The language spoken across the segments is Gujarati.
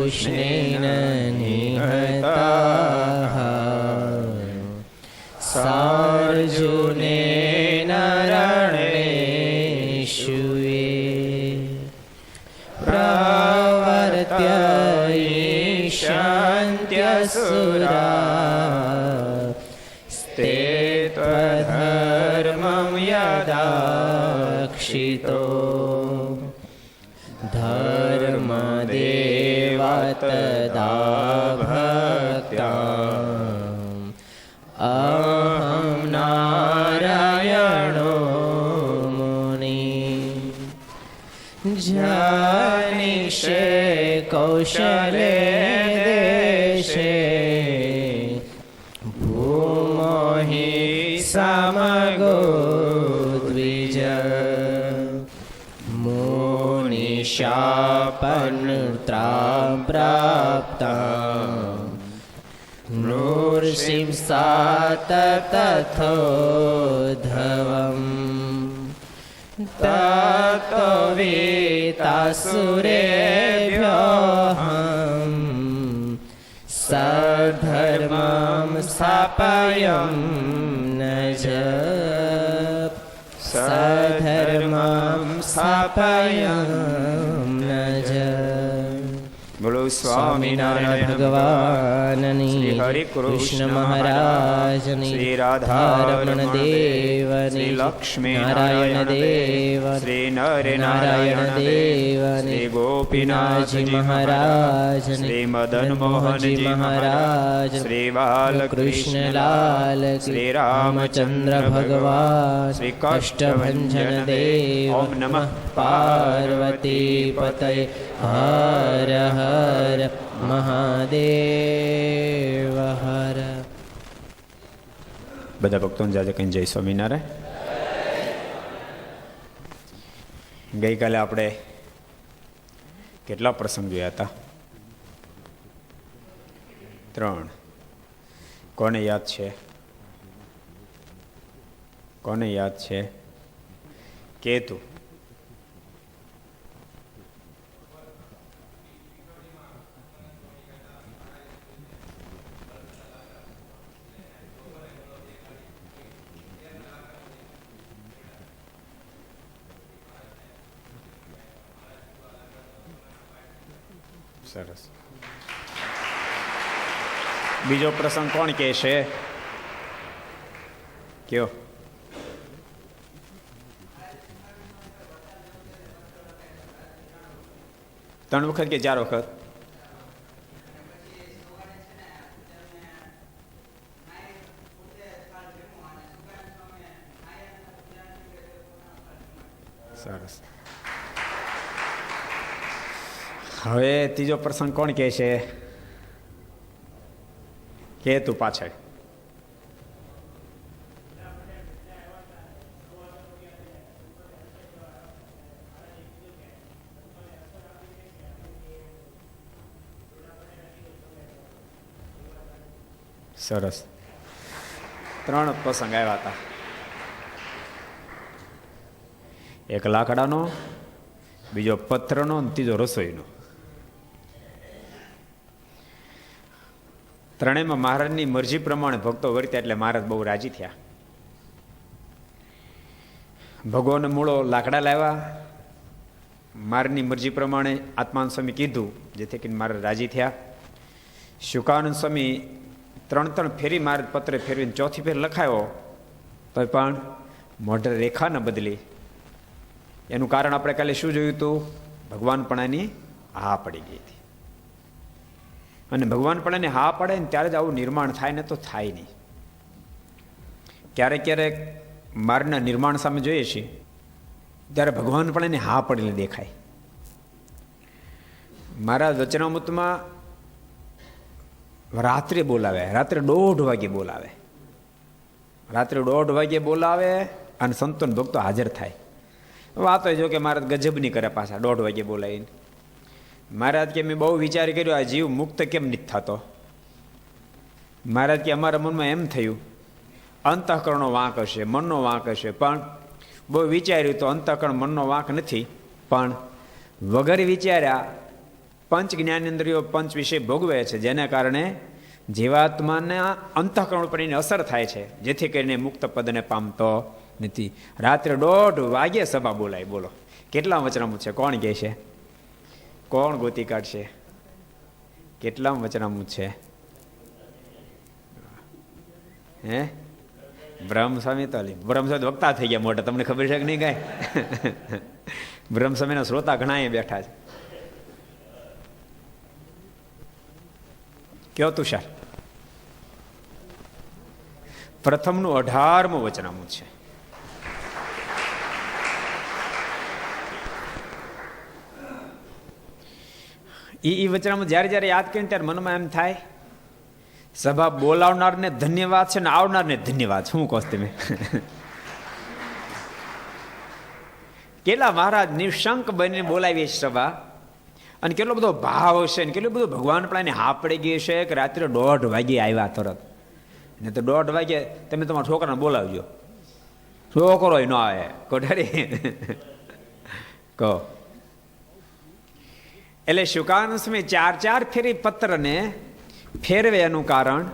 તૃષ્ણેન નિહતાઃ સાર્જુનેન રણેષુ પ્રવર્ત્ય ઈશાન્ત્યસુરા સ્તે ત્વધર્મં યદાક્ષિતો ધર્મદેવા તદા ભક્તા અહં નારાયણો મુનિ જનિષે કૌશલે દેશે ભૂમો હિ સમગો દ્વિજ મુનિશાપન્ત્રાં પ્રાપ્તા નૃસિંસાત તથોધવમ તતો વેતાસુરેભ્યોऽહં સધર્મં સ્થાપયં નજ સધર્મં સ્થાપયં નજ. બોલો સ્વામિનારાયણ ભગવાનની, શ્રી હરિ કૃષ્ણ મહારાજની, શ્રી રાધારમણ દેવની, શ્રી લક્ષ્મી નારાયણ દેવની, શ્રી નર નારાયણ દેવની, શ્રી ગોપીનાથજી મહારાજ, શ્રી મદન મોહનજી મહારાજ, શ્રી બાલકૃષ્ણલાલ, શ્રી રામચંદ્ર ભગવાન, શ્રી કષ્ટભંજન દેવ. ઓમ નમઃ પાર્વતી પતય. હર હર મહાદેવ હર. બધા ભક્તોને જાજે કઈ જય સ્વામિનારાયણ. ગઈકાલે આપણે કેટલા પ્રસંગ જોયા હતા? 3. કોને યાદ છે? કોને યાદ છે? કેતુ. સરસ. બીજો પ્રસંગ કોણ કહે છે? કયો? ત્રણ વખત કે 4 વખત? સરસ. હવે ત્રીજો પ્રસંગ કોણ કહે છે? કેતુ પાછળ. સરસ. 3 પ્રસંગ આવ્યા હતા. એક લાકડાનો, બીજો પથ્થરનો અને ત્રીજો રસોઈનો. ત્રણેયમાં મહારાજની મરજી પ્રમાણે ભક્તો વર્ત્યા એટલે મહારાજ બહુ રાજી થયા. ભગવાન મૂળો લાકડા લાવ્યા, મહારાજની મરજી પ્રમાણે આત્માનંદ સ્વામી કીધું, જેથી કરીને મહારાજ રાજી થયા. શુકાનંદ સ્વામી 3 ફેરી મહારાજ પત્ર ફેરવીને 4થી ફેર લખાયો તો પણ મોઢે રેખા ન બદલી. એનું કારણ આપણે કાલે શું જોયું હતું? ભગવાનપણાની હા પડી ગઈ હતી. અને ભગવાનપણાની હા પડે ને ત્યારે જ આવું નિર્માણ થાય ને તો થાય નહીં. ક્યારેક ક્યારેક મારના નિર્માણ સામે જોઈએ છીએ ત્યારે ભગવાનપણાની હા પડેલી દેખાય. મારા વચનામૃતમાં રાત્રે બોલાવે, રાત્રે 1:30 વાગે બોલાવે, રાત્રે 1:30 વાગે બોલાવે અને સંતોન ભક્તો હાજર થાય. વાતો જો કે મહારાજ ગજબ નહીં કરે પાછા 1:30 વાગે બોલાવીને. મહારાજ કે મેં બહુ વિચાર કર્યો આ જીવ મુક્ત કેમ નથી થતો. મહારાજ કે અમારા મનમાં એમ થયું અંતઃકરણનો વાંક હશે, મનનો વાંક હશે, પણ બહુ વિચાર્યું તો અંતઃકરણ મનનો વાંક નથી, પણ વગર વિચાર્યા પંચ જ્ઞાનેન્દ્રિયો પંચ વિષય ભોગવે છે, જેને કારણે જીવાત્માના અંતઃકરણ ઉપર એની અસર થાય છે, જેથી કરીને મુક્ત પદને પામતો નથી. રાત્રે 1:30 વાગે સભા બોલાય. બોલો કેટલા વચનામૃત છે? કોણ કહે છે? કોણ ગોતી કાઢશે? કેટલા વચનામૃત છે? હે બ્રહ્મસ્વામી તો બ્રહ્મસ્વામી વક્તા થઈ ગયા મોટા, તમને ખબર છે કે નહીં કાંઈ? બ્રહ્મસ્વામીના શ્રોતા ઘણા અહીંયા બેઠા છે. કયો તુષાર? પ્રથમનું 18મું વચનામૃત છે. એ વચનામૃત જ્યારે જ્યારે યાદ કરીને ત્યારે મનમાં એમ થાય સભા બોલાવનારને ધન્યવાદ છે ને આવનારને ધન્યવાદ. શું કહો તમે? કેટલા મહારાજ નિશંક બનીને બોલાવીએ સભા, અને કેટલો બધો ભાવ હશે ને કેટલું બધું ભગવાન પણ હા પડી ગઈ છે કે રાત્રે 1:30 વાગે આવ્યા તરત. ને તો 1:30 વાગે તમે તમારા છોકરાને બોલાવજો. છોકરો ન આવે કોઠારી કહો. એટલે શુકાનંદ સ્વામી 4 ફેરી પત્રને ફેરવે એનું કારણ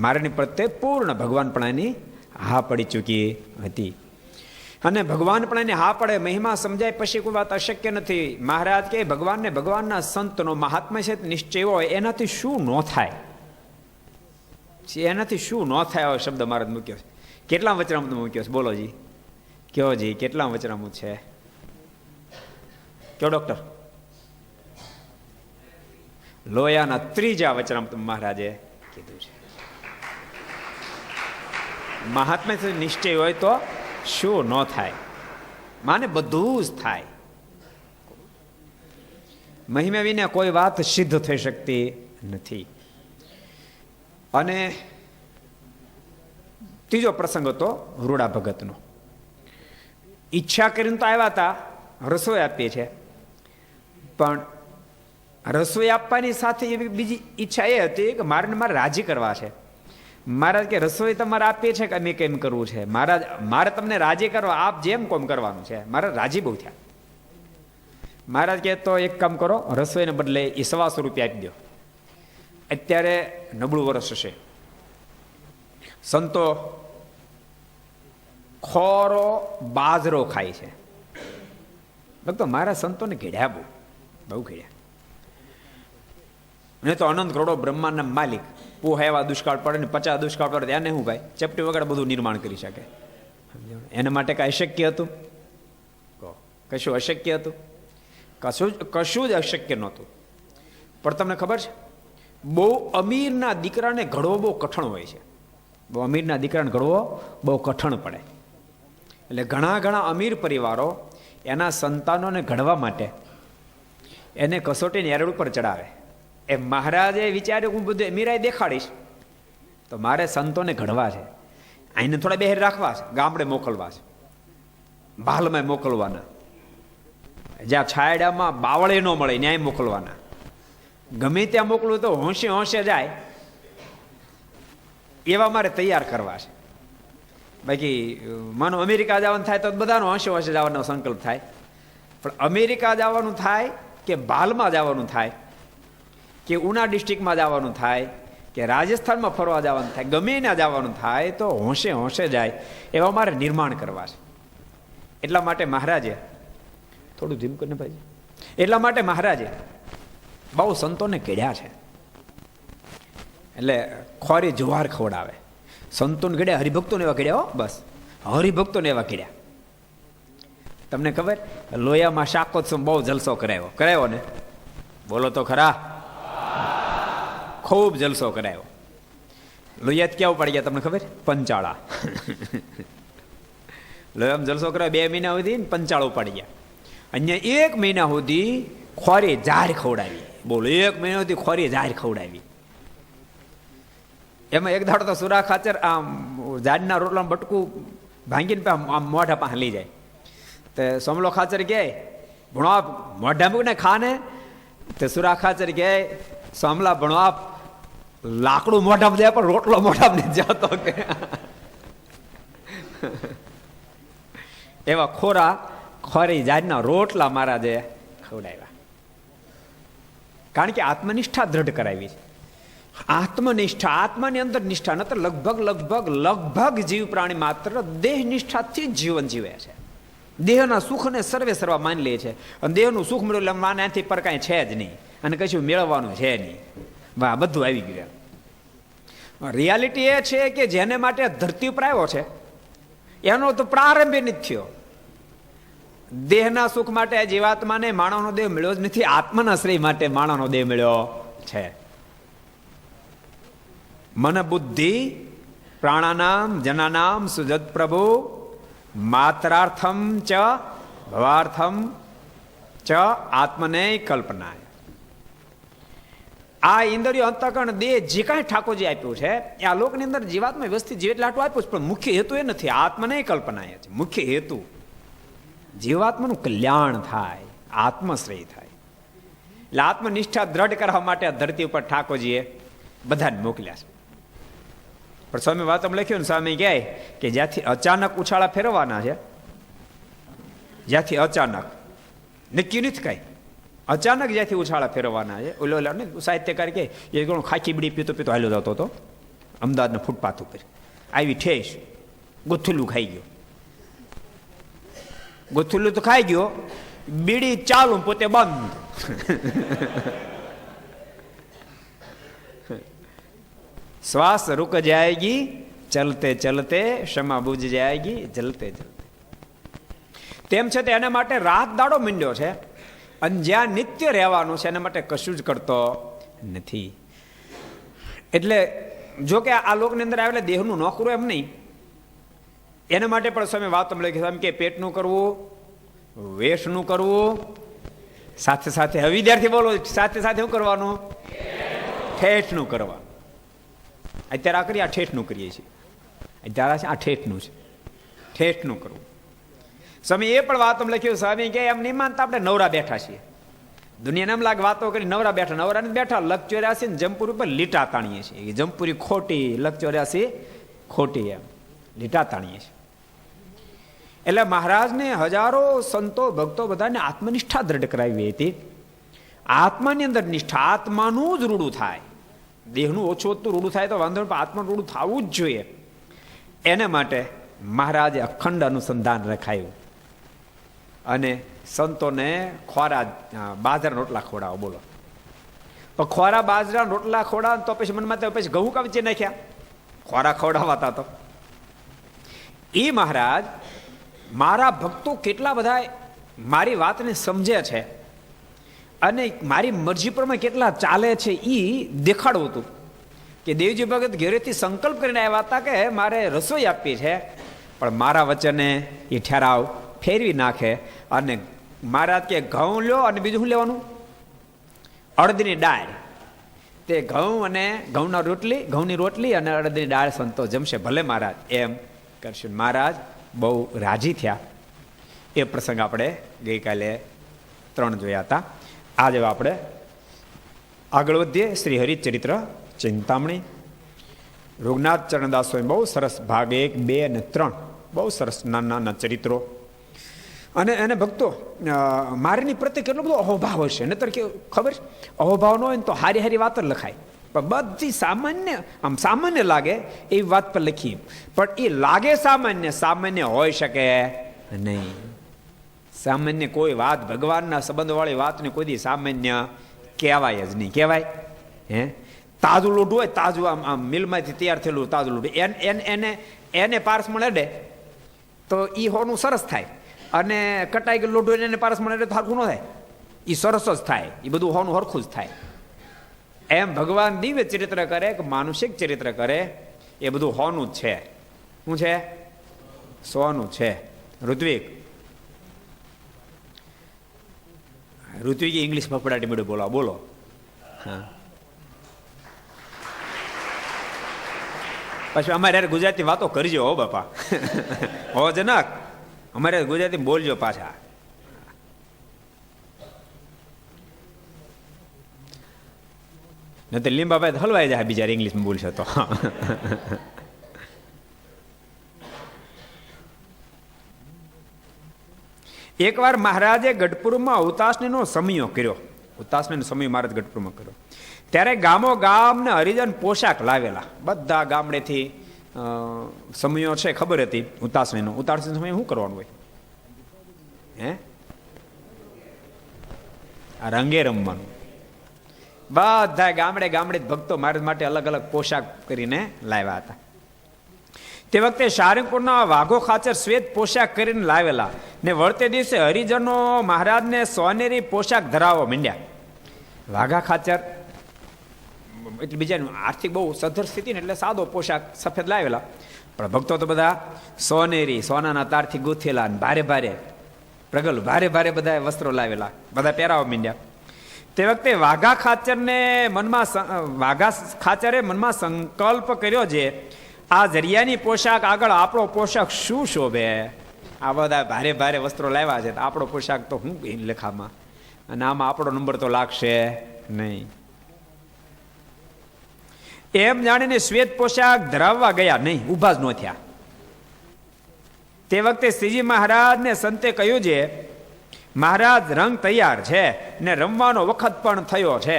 મારાની પ્રત્યે પૂર્ણ ભગવાનપણાની હા પડી ચૂકી હતી. અને ભગવાનપણાની હા પડે, મહિમા સમજાય પછી કોઈ વાત અશક્ય નથી. મહારાજ કે ભગવાનને ભગવાનના સંતનો મહાત્મા છે નિશ્ચય હોય, એનાથી શું ન થાય, એનાથી શું ન થાય એવો શબ્દ મહારાજ મૂક્યો છે. કેટલા વચનામૃત મૂક્યો છે? બોલો જી, કયો જી, કેટલા વચનામૃત છે? કયો ડોક્ટર? લોયાના 3જા વચનામૃત મહારાજે કીધું છે. મહાત્મા નિશ્ચય હોય તો શું ન થાય? માને બધું જ થાય. મહિમા વિના કોઈ વાત સિદ્ધ થઈ શકતી નથી. અને ત્રીજો પ્રસંગ હતો રૂડા ભગતનો. ઈચ્છા કરીને તો આવ્યા હતા, રસોઈ આપીએ છે, પણ રસોઈ આપવાની સાથે એવી બીજી ઈચ્છા એ હતી કે મારે રાજી કરવા છે. મહારાજ કે રસોઈ તમારે આપીએ છે કે અમે કેમ કરવું છે? મહારાજ મારે તમને રાજી કરવા, આપ જેમ કોમ કરવાનું છે. મારે રાજી બહુ થયા. મહારાજ કે તો એક કામ કરો, રસોઈને બદલે 125 રૂપિયા આપી દો. અત્યારે નબળું વર્ષ હશે, સંતો ખોરો બાજરો ખાય છે. ભક્તો મારા સંતોને ઘેડ્યા, બહુ ઘેડ્યા. ને તો અનંત કરોડો બ્રહ્માંડના માલિક, પોહા એવા દુષ્કાળ પડે ને 50 દુષ્કાળ પડે એને શું ભાઈ ચપટી વગર બધું નિર્માણ કરી શકે. એના માટે કઈ અશક્ય હતું? કશું અશક્ય હતું? કશું જ અશક્ય નહોતું. પણ તમને ખબર છે, બહુ અમીરના દીકરાને ઘડવો બહુ કઠણ હોય છે. બહુ અમીરના દીકરાને ઘડવો બહુ કઠણ પડે. એટલે ઘણા અમીર પરિવારો એના સંતાનોને ઘડવા માટે એને કસોટીને એરડ ઉપર ચડાવે. એ મહારાજે વિચાર્યું હું બધું અમીરાય દેખાડીશ, તો મારે સંતોને ઘડવા છે, અહીંને થોડા બહેર રાખવા છે, ગામડે મોકલવા છે, ભાલમાં મોકલવાના, જ્યાં છાયડામાં બાવળે ન મળે ન્યાય મોકલવાના. ગમે ત્યાં મોકલવું તો હોંશે હોંશે જાય એવા મારે તૈયાર કરવા છે. બાકી માનો અમેરિકા જવાનું થાય તો બધાનો હોંશે હોંશે જવાનો સંકલ્પ થાય, પણ અમેરિકા જવાનું થાય કે ભાલમાં જવાનું થાય કે ઉના ડિસ્ટ્રિક્ટમાં જવાનું થાય કે રાજસ્થાનમાં ફરવા જવાનું થાય, ગમે ના જવાનું થાય તો હોંશે હોંશે જાય એવા મારે નિર્માણ કરવા છે. એટલા માટે મહારાજે થોડું ધીમ કરીને ભાઈ, એટલા માટે મહારાજે બહુ સંતોને કેળ્યા છે. એટલે ખોરી જુવાર ખવડાવે, સંતોને કેળ્યા, હરિભક્તોને એવા કેળ્યા. હો બસ હરિભક્તોને એવા કેળ્યા. તમને ખબર લોયામાં શાકોત્સવ બહુ જલસો કરાયો ને? બોલો તો ખરા. ખૂબ જલસો કરાયો. લોહિયાત ક્યાં ઉપાડી ગયા તમને ખબર? પંચાળા. લોહિયામાં જલસો કરાયો 2 મહિના સુધી પંચાળા ઉપાડી ગયા. અહીંયા 1 મહિના સુધી ખોરી જાહેર ખવડાવી. બોલો 1 મહિના સુધી ખોરી જાહેર ખવડાવી. એમાં એક દાડો તો સુરા ખાચર આમ ઝાડના રોટલા બટકું ભાંગીને આમ મોઢા પાસે લઈ જાય. તો સમલો ખાચર કહે ભણો આપ મોઢા મૂકને ખાને. તે સુરા ખાચર કહે સમલા ભણો આપ લાકડું મોઢામાં જાય પણ રોટલો મોઢામાં નથી જતો કે. એવા ખોરી ઝાડના રોટલા મહારાજે ખવડાવ્યા. કારણ કે આત્મનિષ્ઠા દ્રઢ કરાવી છે. આત્મનિષ્ઠા, આત્માની અંદર નિષ્ઠા, નતર લગભગ જીવ પ્રાણી માત્ર દેહ નિષ્ઠાથી જ જીવન જીવે છે. દેહના સુખને સર્વે સર્વા માની લે છે અને દેહનું સુખ મળ્યું એટલે માને આથી પર કાંઈ છે જ નહીં અને કશું મેળવવાનું છે નહીં. વાહ, બધું આવી ગયું. રિયાલિટી એ છે કે જેને માટે ધરતી ઉપર આવ્યો છે એનો તો પ્રારંભ નથી થયો. દેહના સુખ માટે જીવાત્માને માણસનો દેહ મળ્યો જ નથી, આત્માના શ્રેય માટે માણસનો દેહ મળ્યો છે. મન બુદ્ધિ પ્રાણાનામ જનાનામ સુજત પ્રભુ માત્રાર્થમ ચ ભવાર્થમ ચ આત્મને કલ્પના. આ ઇન્દ્રિયો અંતઃકરણ દેહ જે કાંઈ ઠાકોરજી આપ્યું છે એ આ લોકની અંદર જીવાત્મા વ્યવસ્થિત જીવે એટલે આટલું આપ્યું છે, પણ મુખ્ય હેતુ એ નથી. આત્મને કલ્પના એ છે મુખ્ય હેતુ. જીવાત્માનું કલ્યાણ થાય, આત્મશ્રેય થાય. એટલે આત્મનિષ્ઠા દ્રઢ કરવા માટે આ ધરતી ઉપર ઠાકોરજીએ બધાને મોકલ્યા છે. પણ સ્વામી વાતમાં લખ્યું ને, સ્વામી કહે કે જ્યાંથી અચાનક ઉછાળા ફેરવવાના છે, જ્યાંથી અચાનક નક્કી નથી કાંઈ, અચાનક જ્યાંથી ઉછાળા ફેરવવાના છે. ઓલો સાહિત્યકાર કે એ ઘણો ખાખી બીડી પીતો પીતો હાલ્યો જતો હતો અમદાવાદના ફૂટપાથ ઉપર, આવી ઠેસ ગુથુલ્લું ખાઈ ગયો. ગુથુલ્લું તો ખાઈ ગયો, બીડી ચાલુ પોતે બંધ. શ્વાસ रुक जाएगी चलते चलते, क्षमा बुझ जाएगी जलते जलते. તેમ છતાં એના માટે રાત દાડો માંડ્યો છે અને જ્યાં નિત્ય રહેવાનું છે એના માટે કશું જ કરતો નથી. એટલે જો કે આ લોકની અંદર આવેલા દેહનું નોકરું એમ નહીં, એના માટે પણ સ્વામી વાત મળે કે પેટનું કરવું, વેશનું કરવું, સાથે સાથે હવે વિદ્યાર્થી બોલો, સાથે સાથે શું કરવાનું? ઠેઠનું કરવાનું. અત્યારે આ કરીએ, આ ઠેઠનું કરીએ છીએ. અત્યારે આ ઠેઠનું છે, ઠેઠનું કરવું. સ્વામી એ પણ વાતો લખ્યું, સ્વામી કે એમ નહીં માનતા આપણે નવરા બેઠા છીએ. દુનિયાને એમ લાગે વાતો કરી નવરા બેઠા, નવરા નથી બેઠા. લક 84 ને જમપુરી ઉપર લીટા તાણીએ છીએ. જમપુરી ખોટી, લક 84 ખોટી, એમ લીટા તાણીએ છીએ. એટલે મહારાજને હજારો સંતો ભક્તો બધાને આત્મનિષ્ઠા દ્રઢ કરાવી હતી. આત્માની અંદર નિષ્ઠા, આત્માનું જ રૂડું થાય. દેહનું ઓછું ઓછું રૂડું થાય તો વાંધો પણ આત્માનું રૂડું થવું જ જોઈએ. એને માટે મહારાજે અખંડ અનુસંધાન રખાયું અને સંતોને ખોરા બાજરાના રોટલા ખવડાવો. બોલો, પણ ખોરા બાજરાના રોટલા ખવડાવ તો પછી મનમાં તો પછી ઘઉં કાપી નાખ્યા, ખોરા ખવડાવાતા તો. એ મહારાજ મારા ભક્તો કેટલા બધા મારી વાતને સમજે છે અને મારી મરજી પ્રમાણે કેટલા ચાલે છે એ દેખાડવું હતું. કે દેવજી ભગત ઘેરેથી સંકલ્પ કરીને આવ્યા હતા કે મારે રસોઈ આપવી છે, પણ મારા વચને એ ઠેરાવ ફેરવી નાખે અને મહારાજ કે ઘઉં લ્યો અને બીજું શું લેવાનું? અડદની દાળ. તે ઘઉં અને ઘઉંની રોટલી અને અડદની દાળ સંતો જમશે, ભલે મહારાજ એમ કરશું. મહારાજ બહુ રાજી થયા. એ પ્રસંગ આપણે ગઈકાલે 3 જોયા હતા. આજે આપણે આગળ વધીએ. શ્રી હરિચરિત્ર ચિંતામણી, રઘુનાથ ચરણદાસ સ્વામી બહુ સરસ ભાગ 1, 2 અને 3 બહુ સરસ નાના ચરિત્રો. અને એને ભક્તો મારીની પ્રત્યે કેટલો બધો અહોભાવ હશે. નહીતર કે ખબર, અહોભાવ ન હોય ને તો હારી હારી વાત જ લખાય, પણ બધી સામાન્ય આમ સામાન્ય લાગે એવી વાત પર લખી. પણ એ લાગે સામાન્ય હોઈ શકે નહીં. સામાન્ય કોઈ વાત, ભગવાનના સંબંધવાળી વાતને કોઈ દી સામાન્ય કહેવાય જ નહીં. કહેવાય હે? તાજું લોઢું હોય, તાજું આમ મિલમાંથી તૈયાર થયેલું તાજું લોઢું, એને પારસમાં અડે તો એ હોનું સરસ થાય, અને કટાઈ ગયેલું લોઢું એને પારસમાં અડે તો હરખું ન થાય. એ સરસ જ થાય, એ બધું હોનું હરખું જ થાય. એમ ભગવાન દિવ્ય ચરિત્ર કરે કે માનુષિક ચરિત્ર કરે એ બધું હોનું જ છે. શું છે? સોનું છે. ઋત્વિક ઇંગ્લિશ ફફડાટી મેળવી બોલો. હા, પછી અમારે યાર ગુજરાતી વાતો કરજો હો બાપા. હો જનક, અમારે ગુજરાતી બોલજો પાછા. નહીં તો લીંબાભાઈ હલવાઈ જાય બીજા ઇંગ્લિશમાં બોલશે તો. એકવાર મહારાજે ગઢપુરમાં અવતાસણીનો સમયો કર્યો. ઉતાસને સમય મહારાજ ગઢપુરમાં કર્યો. ત્યારે ગામો ગામને હરિજન પોશાક લાવેલા, બધા ગામડેથી સમયો છે ખબર હતી ઉતાસણીનો. ઉતાસણી સમય શું કરવાનું હોય? હે, આ રંગે રમવાનું. બધા ગામડે ગામડે ભક્તો મહારાજ માટે અલગ અલગ પોશાક કરીને લાવ્યા હતા. તે વખતે સારંગપુરના વાઘો ખાચર શ્વેત પોશાક કરીને લાવેલા ને વળતે દિવસે હરિજનો મહારાજને સોનેરી પોશાક ધરાવવા માંડ્યા. વાઘા ખાચર એટલે બીજાનું આર્થિક બહુ સદ્ધર સ્થિતિ ને એટલે સાદો પોશાક સફેદ લાવેલા, પણ ભક્તો તો બધા સોનેરી સોનાના તારથી ગૂંથેલા ભારે ભારે પ્રગલ ભારે ભારે બધા વસ્ત્રો લાવેલા, બધા પહેરાવા માંડ્યા. તે વખતે વાઘા ખાચરે મનમાં સંકલ્પ કર્યો છે, આ જરિયાની પોશાક આગળ આપણો પોશાક શું શોભે? આ બધા ભારે ભારે વસ્ત્રો લાવ્યા છે, આપણો પોશાક તો હું લેખામાં, અને આમાં આપણો નંબર તો લાગશે નહીં. એમ જાણીને શ્વેત પોશાક ધરાવવા ગયા નહીં, ઊભા જ ન થયા. તે વખતે શ્રીજી મહારાજને સંતે કહ્યું છે, મહારાજ રંગ તૈયાર છે ને રમવાનો વખત પણ થયો છે.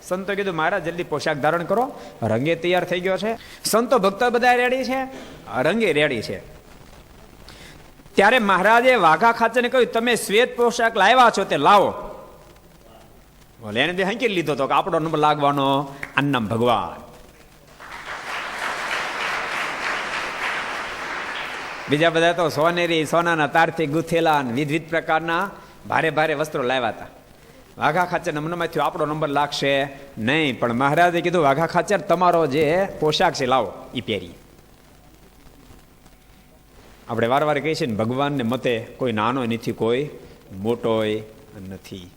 સંતો કીધું મહારાજ જલ્દી પોશાક ધારણ કરો, રંગે તૈયાર થઈ ગયો છે. સંતો ભક્તો બધા રેડી છે, રંગે રેડી છે. ત્યારે મહારાજે વાઘા ખાચરને કહ્યું, તમે શ્વેત પોશાક લાવ્યા છો તે લાવો. બોલે એને હંકી લીધો તો કે આપણો નંબર લાગવાનો, આનું ભગવાન. બીજા બધા તો સોનેરી સોનાના તારથી ગૂંથેલા વિવિધ પ્રકારના ભારે ભારે વસ્ત્રો લાવ્યા હતા. વાઘા ખાચરના મનમાં થયું આપણો નંબર લાગશે નહીં, પણ મહારાજે કીધું વાઘા ખાચર તમારો જે પોશાક છે લાવો, એ પહેરી. આપણે વારવાર કહીએ છીએ ને, ભગવાનને મતે કોઈ નાનો નથી, કોઈ મોટો નથી.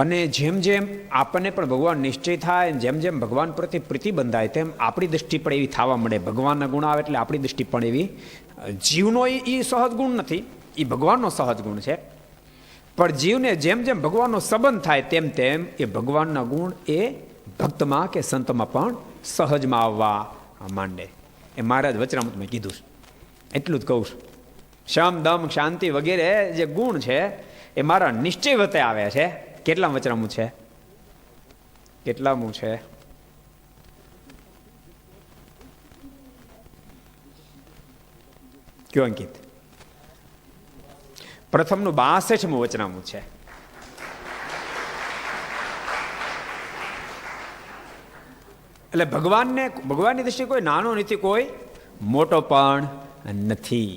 અને જેમ જેમ આપણને પણ ભગવાન નિશ્ચય થાય, જેમ જેમ ભગવાન પ્રત્યે પ્રીતિ બંધાય, તેમ આપણી દૃષ્ટિ પણ એવી થવા મળે. ભગવાનના ગુણ આવે એટલે આપણી દૃષ્ટિ પણ એવી. જીવનો એ સહજ ગુણ નથી, એ ભગવાનનો સહજ ગુણ છે. પણ જીવને જેમ જેમ ભગવાનનો સંબંધ થાય તેમ તેમ એ ભગવાનના ગુણ એ ભક્તમાં કે સંતમાં પણ સહજમાં આવવા માંડે. એ મહારાજ વચનામૃતમાં કીધું છે. એટલું જ કહું છું, શમ દમ શાંતિ વગેરે જે ગુણ છે એ મારા નિશ્ચય વતે આવે છે. કેટલા વચનામું છે? કેટલામું છે? કયો અંકિત? પ્રથમનું 62મું વચનામું છે. એટલે ભગવાનની દ્રષ્ટિએ કોઈ નાનો નથી, કોઈ મોટો પણ નથી.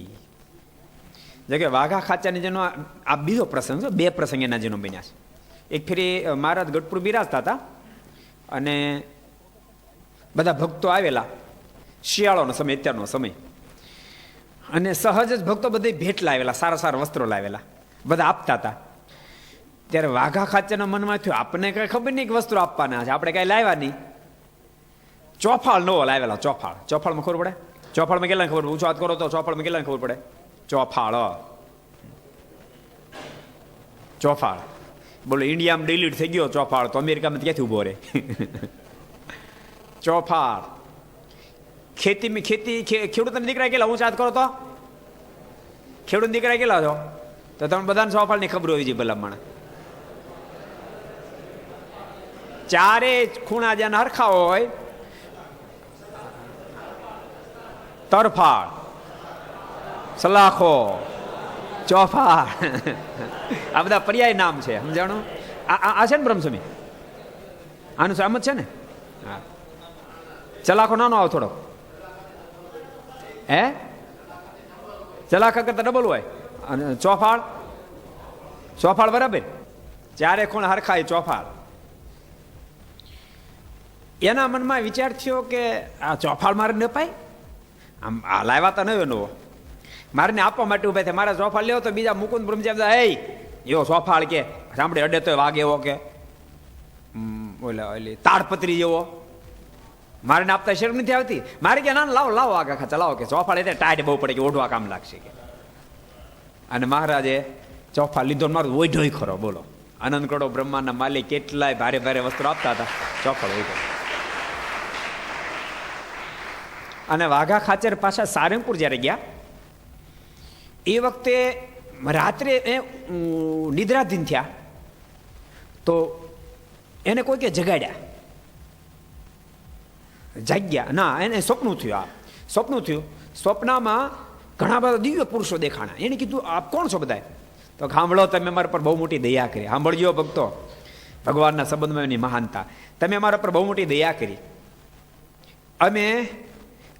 કે વાઘા ખાચાની જેનો આ બીજો પ્રસંગ છે. બે પ્રસંગ એના જેનો બન્યા છે. એક ફેરી મહારાજ ગઢપુર બિરાજતા હતા અને બધા ભક્તો આવેલા, શિયાળોનો સમય, અત્યારનો સમય, અને સહજ જ ભક્તો બધી ભેટ લાવેલા, સારા સારા વસ્ત્રો લાવેલા, બધા આપતા હતા. ત્યારે વાઘા ખાચરના મનમાં થયું આપણને કઈ ખબર નહીં કે વસ્ત્રો આપવાના છે, આપણે કઈ લાવ્યા નહીં. ચોફાળ નવો લાવેલા. ચોફાળમાં ખબર પડે? ચોફાળમાં કેટલા ખબર પડે? ઊંચો હાથ કરો તો ચોફાળમાં કેટલા ખબર પડે? ચોફાળ બોલો, ઇન્ડિયામાં ડિલીટ થઈ ગયો ચોફાળ, તો અમેરિકામાં ક્યાંથી ઉભો રહે? ચોફાળ. ખેડૂતના દીકરા કેટલા? ઊંચા હાથ કરો તો ખેડૂત દીકરા કેટલા છો? તો તમે બધાને ચોફાળની ખબર હોવી જોઈએ ભલામણ. ચારે ખૂણા જ્યાં હરખા હોય, તરફાળ, સલાખો, ચોફાળ, આ બધા પર્યાય નામ છે, સમજાણું? આ છે ને બ્રહ્મસ્વામી, આનું સામ જ છે ને? હા. ચલાખો નાનો આવ થોડો, હે? ચલાખા કરતા ડબલ હોય. અને ચોફાળ બરાબર, ચારે ખૂણ હરખાય ચોફાળ. એના મનમાં વિચાર થયો કે આ ચોફાળ મારે ન પાય, આમ આ લાવ્યા તો નવો નવો, મારે ને આપવા માટે ઉભા થાય. મારે ચોફાળ લેવો તો બીજા મુકુંદ બ્રહ્મચારી એવો ચોફાળ કે સાંભળે અડે તો વાગે એવો કે ઓલી તાડપત્રી જેવો મારે ને આપતા શરમ નથી આવતી. મારે કે ના લાવો આગા ખાચા લાવો, કે ચોફાળ એટલે ટાઈટ બહુ પડે કે ઓઢવા કામ લાગશે કે. અને મહારાજે ચોફાળ લીધો, મારું ઓઢો ખરો. બોલો, આનંદ કરોડો બ્રહ્માંડના માલિક કેટલાય ભારે ભારે વસ્ત્રો આપતા હતા, ચોફાળ ઓઢો. અને વાઘા ખાચર પાછા સારંગપુર જ્યારે ગયા, એ વખતે રાત્રે નિદ્રાધીન થયા તો એને કોઈ કે જગાડ્યા, જાગ્યા ના, એને સ્વપ્ન થયું. સ્વપ્ન થયું, સ્વપ્નમાં ઘણા બધા દિવ્ય પુરુષો દેખાણા. એને કીધું આપ કોણ છો બધા? તો સાંભળો, તમે અમારા પર બહુ મોટી દયા કરી. સાંભળજો ભક્તો, ભગવાનના સંબંધમાં એની મહાનતા. તમે અમારા પર બહુ મોટી દયા કરી. અમે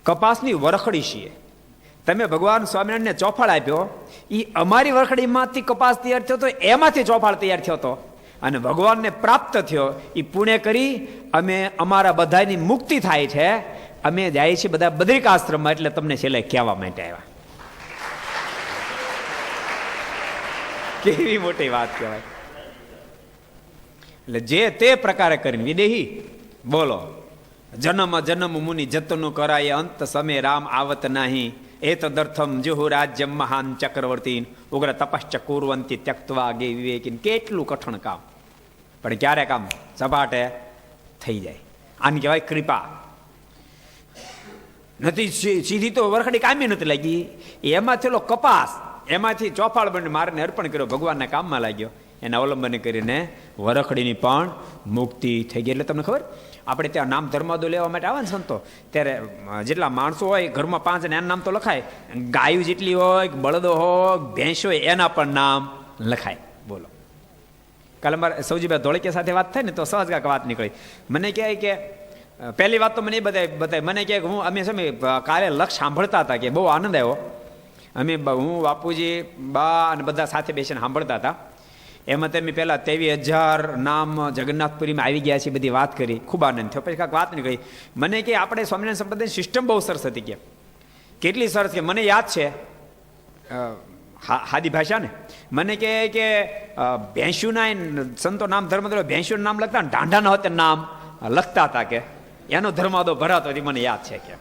કપાસની વરખડી છીએ. તમે ભગવાન સ્વામિનારાયણને ચોફાળ આપ્યો, એ અમારી વરખડીમાંથી કપાસ તૈયાર થયો હતો, એમાંથી ચોફાળ તૈયાર થયો હતો, અને ભગવાનને પ્રાપ્ત થયો. એ પુણ્ય કરી અમે અમારા બધાની મુક્તિ થાય છે. અમે જાય છીએ બધા બદ્રિકાશ્રમમાં, એટલે તમને છેલ્લે કહેવા માટે આવ્યા. કેવી મોટી વાત કહેવાય. એટલે જે તે પ્રકારે કરીને વિદેહી બોલો, જન્મ જન્મ મુનિ જતનું કરાય, અંત સમય રામ આવત નહીં. એ તદર્થમ જુહુ રાજ્યમ મહાન ચક્રવર્તી ઉગ્ર તપશ્ચ કુર્વંતી ત્યક્તવા ગે વિવેકીન. કેટલું કઠણ કામ, પણ ક્યારેક આમ સપાટે થઈ જાય. આને કહેવાય કૃપા. નથી સીધી તો વરખડી કામી નથી લાગી, એમાં થયેલો કપાસ, એમાંથી ચોફાળ બને મારને અર્પણ કર્યો, ભગવાનના કામમાં લાગ્યો. એના અવલંબન કરીને વરખડીની પણ મુક્તિ થઈ ગઈ. એટલે તમને ખબર, આપણે ત્યાં નામ ધર્માદો લેવા માટે આવે ને સંતો, ત્યારે જેટલા માણસો હોય ઘરમાં 5 ને એના નામ તો લખાય. ગાયું જેટલી હોય, બળદો હોય, ભેંસ હોય, એના પણ નામ લખાય. બોલો, કાલે અમારે સૌજીભાઈ ધોળકિયા સાથે વાત થાય ને તો સહજ કાંક વાત નીકળી. મને કહે કે પહેલી વાત તો મને એ બધાય મને કહે કે અમે સમય કાલે લક્ષ સાંભળતા હતા, કે બહુ આનંદ આવ્યો. અમે હું બાપુજી બા અને બધા સાથે બેસીને સાંભળતા હતા. એમાં તમે પહેલાં 23,000 નામ જગન્નાથપુરીમાં આવી ગયા છે, બધી વાત કરી, ખૂબ આનંદ થયો. પછી કાંઈક વાત નહીં કહી. મને કે આપણે સ્વામિનારાયણ સંપ્રદાયની સિસ્ટમ બહુ સરસ હતી. કે કેટલી સરસ, કે મને યાદ છે હાદી ભાષા ને, મને કે ભેંસુના સંતો નામ ધર્મદો ભેંસુનું નામ લખતા ને ઢાંઢાના હોતે નામ લખતા હતા, કે એનો ધર્માદો ભરાતો હતી, મને યાદ છે. કે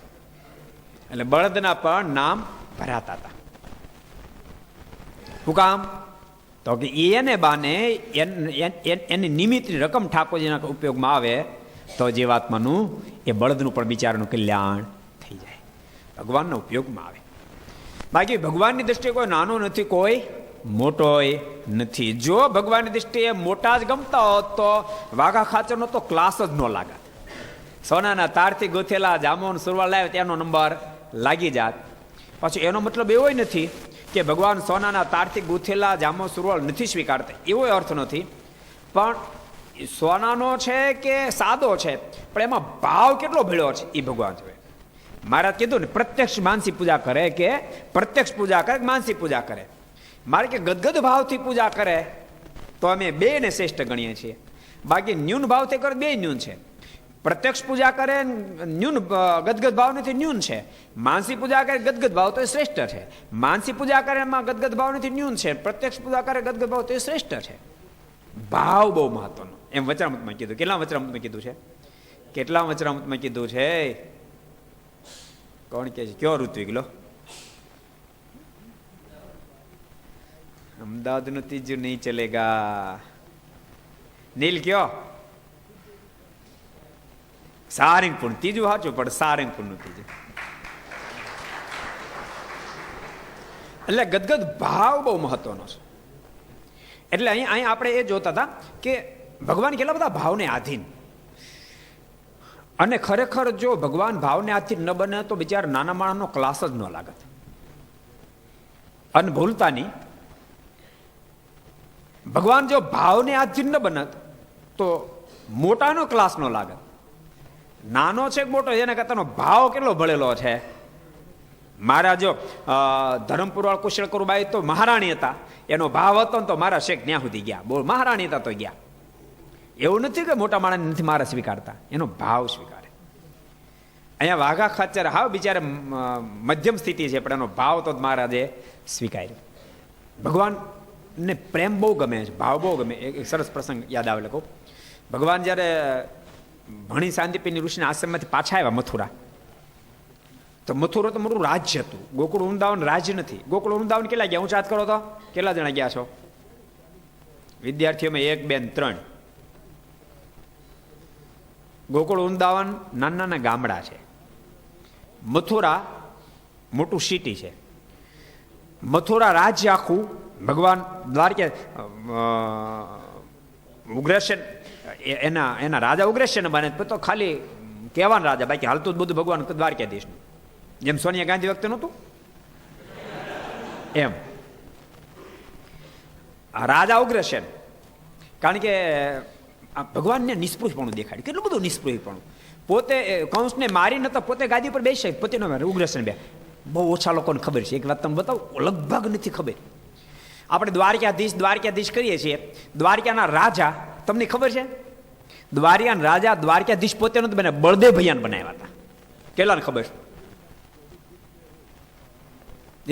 એટલે બળદના પણ નામ ભરાતા હતા. શું કામ? તો કે એને બાને એની નિમિત્તની રકમ ઠાકોરજીના ઉપયોગમાં આવે તો જીવાત્માનું એ બળદનું પણ બિચારાનું કલ્યાણ થઈ જાય, ભગવાનના ઉપયોગમાં આવે. બાકી ભગવાનની દ્રષ્ટિએ કોઈ નાનો નથી, કોઈ મોટોય નથી. જો ભગવાનની દ્રષ્ટિએ મોટા જ ગમતા હોત તો વાઘા ખાચરનો તો ક્લાસ જ ન લાગત. સોનાના તારથી ગોથેલા જામોન સુરવાળ લાવે તેનો નંબર લાગી જાત. પાછું એનો મતલબ એવો નથી કે ભગવાન સોનાના તારથી ગૂંથેલા જામો સુરવાળ નથી સ્વીકારતા, એવો અર્થ નથી. પણ સોનાનો છે કે સાદો છે, પણ એમાં ભાવ કેટલો ભેળો છે એ ભગવાન જોવે. મહારાજ કીધું ને, પ્રત્યક્ષ માનસી પૂજા કરે કે પ્રત્યક્ષ પૂજા કરે કે માનસી પૂજા કરે. મારે કે ગદગદ ભાવથી પૂજા કરે તો અમે બેને શ્રેષ્ઠ ગણીએ છીએ. બાકી ન્યૂન ભાવથી કરે બે ન્યૂન છે. પ્રત્યક્ષ પૂજા કરે ન્યૂન ગદગદ ભાવ નથી, ન્યૂન છે. માનસી પૂજા કરે ગદગદ ભાવ તો એ શ્રેષ્ઠ છે. માનસી પૂજા કરે એમાં ગદગદ ભાવ નથી, ન્યૂન છે. પ્રત્યક્ષ પૂજા કરે ગદગદ ભાવ તો એ શ્રેષ્ઠ છે. ભાવ બહુ મહત્વનો, એમ વચરામૃતમાં કીધું. કેટલા વચરામૃતમાં કીધું છે? કેટલા વચરામૃતમાં કીધું છે? કોણ કે છે? કયો ઋત્વિક લો? અમદાવાદનું ત્રીજું નહીં ચલેગા. નીલ કયો? સારંગપુર ત્રીજું સાચું, પણ સારંગપુર નું ત્રીજું. એટલે ગદગદ ભાવ બહુ મહત્વનો છે. એટલે અહીં આપણે એ જોતા હતા કે ભગવાન કેટલા બધા ભાવને આધીન. અને ખરેખર જો ભગવાન ભાવને આધીન ન બને તો બિચારા નાના માણસનો ક્લાસ જ ન લાગત. અને ભૂલતા નહીં, ભગવાન જો ભાવને આધીન ન બનત તો મોટાનો ક્લાસ ન લાગત. નાનો છે મોટો, એના કરતાનો ભાવ કેટલો ભળેલો છે. મારા જો ધરમપુરવાળ કુશળકરુબાઈ તો મહારાણી હતા, એનો ભાવ હતો ને તો મારા શેખ ત્યાં સુધી ગયા. બોલ, મહારાણી હતા તો ગયા. એવું નથી કે મોટા માણસ નથી મારા સ્વીકારતા, એનો ભાવ સ્વીકારે. અહીંયા વાઘા ખાચર હાવ બિચારે મધ્યમ સ્થિતિ છે, પણ એનો ભાવ તો મહારાજે સ્વીકાર્યો. ભગવાનને પ્રેમ બહુ ગમે છે, ભાવ બહુ ગમે. એક સરસ પ્રસંગ યાદ આવે કહું. ભગવાન જ્યારે ભણી શાંતિપીની ઋષિના આશ્રમમાંથી પાછા આવ્યા મથુરા, તો મથુરા તો મોટું રાજ્ય હતું. ગોકુળ વૃંદાવન રાજ્ય નથી. ગોકુળ વૃંદાવન કેટલા ગયા? હું ચાત કરો તો કેટલા જણા ગયા છો? વિદ્યાર્થીઓમાં 1, 2, 3. ગોકુળ વૃંદાવન નાના નાના ગામડા છે. મથુરા મોટું સિટી છે. મથુરા રાજ્ય આખું ભગવાન દ્વારકા ઉગ્રસેન એના રાજા ઉગ્રસેન બને તો ખાલી કહેવાના રાજા, બાકી હાલતું જ બધું ભગવાન દ્વારકાધીશનું. જેમ સોનિયા ગાંધી વખતે નહોતું એમ રાજા ઉગ્રસેન. કારણ કે ભગવાનને નિસ્પૃહપણું દેખાડ્યું, કેટલું બધું નિસ્પૃહપણું. પોતે કંસને મારી નતા, પોતે ગાદી પર બેસે, પોતે ન મારે. ઉગ્રસેન બે બહુ ઓછા લોકોને ખબર છે. એક વાત તમને બતાવું, લગભગ નથી ખબર. આપણે દ્વારકાધીશ કરીએ છીએ. દ્વારકાના રાજા તમને ખબર છે? દ્વારકાના રાજા દ્વારકાધીશ પોતે નહોતા બને, બળદેવ ભૈયાને બનાવ્યા હતા. કેટલાને ખબર?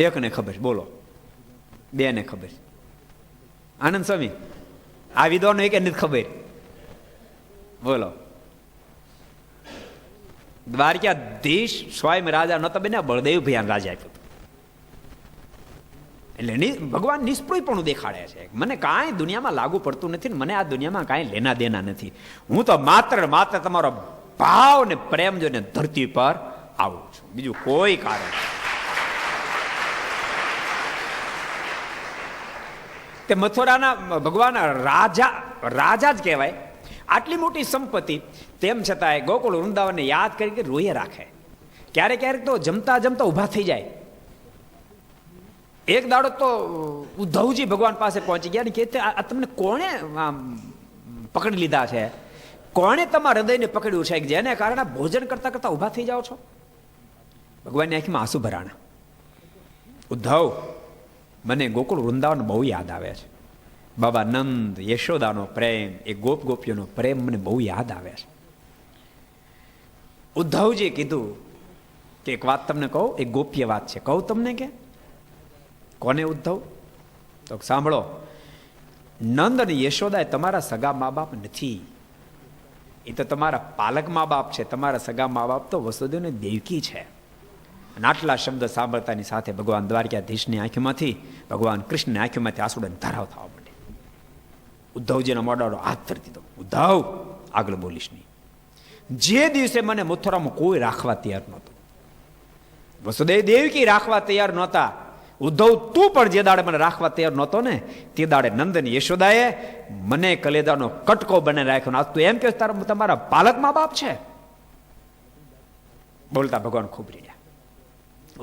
એકને ખબર. બોલો, બે ને ખબર. આનંદ સ્વામી આ વિદ્વાનો એક નથી ખબર. બોલો, દ્વારકાધીશ સ્વયં રાજા નહોતા બન્યા, બળદેવ ભૈયાને રાજા આપ્યું. એટલે ભગવાન નિષ્પૃહપણું દેખાડે છે. મને કાંઈ દુનિયામાં લાગુ પડતું નથી, મને આ દુનિયામાં કાંઈ લેના દેના નથી. હું તો માત્ર તમારો ભાવ ને પ્રેમ જોઈને ધરતી પર આવું છું, બીજું કોઈ કારણ. તે મથુરાના ભગવાન રાજા જ કહેવાય. આટલી મોટી સંપત્તિ તેમ છતાંય ગોકુળ વૃંદાવનને યાદ કરી રોયે રાખે. ક્યારેક તો જમતા ઊભા થઈ જાય. એક દાડો તો ઉદ્ધવજી ભગવાન પાસે પહોંચી ગયા ને કે તમને કોણે પકડી લીધા છે? કોણે તમારા હૃદયને પકડ્યું છે જેને કારણે ભોજન કરતા કરતા ઊભા થઈ જાઓ છો? ભગવાનની આંખમાં આંસુ ભરાણા. ઉદ્ધવ, મને ગોકુળ વૃંદાવન બહુ યાદ આવે છે. બાબા નંદ, યશોદાનો પ્રેમ, એ ગોપીઓનો પ્રેમ મને બહુ યાદ આવે છે. ઉદ્ધવજી કીધું કે એક વાત તમને કહું, એક ગોપ્ય વાત છે, કહું તમને. કે કોને ઉદ્ધવ? તો સાંભળો, નંદ અને યશોદા એ તમારા સગા મા બાપ નથી, એ તો તમારા પાલક મા બાપ છે. તમારા સગા મા બાપ તો વસુદેવ અને દેવકી છે. અને આટલા શબ્દ સાંભળતાની સાથે ભગવાન દ્વારકાધીશની આંખમાંથી, ભગવાન કૃષ્ણની આંખમાંથી આંસુડાની ધારાવ થવા માંડી. ઉદ્ધવજીનો મોઢાનો હાથ ધરી દીધો. ઉદ્ધવ, આગળ બોલીશ નહીં. જે દિવસે મને મથુરામાં કોઈ રાખવા તૈયાર નહોતું, વસુદેવ દેવકી રાખવા તૈયાર નહોતા, ઉદ્ધવ તું પણ જે દાડે મને રાખવા તૈયાર નહોતો ને, તે દાડે નંદન યશોદાએ મને કલેદાનો કટકો બને રાખ્યો. આજ તું એમ કે તમારા પાલક મા બાપ છે? બોલતા ભગવાન ખૂબ રીડ્યા.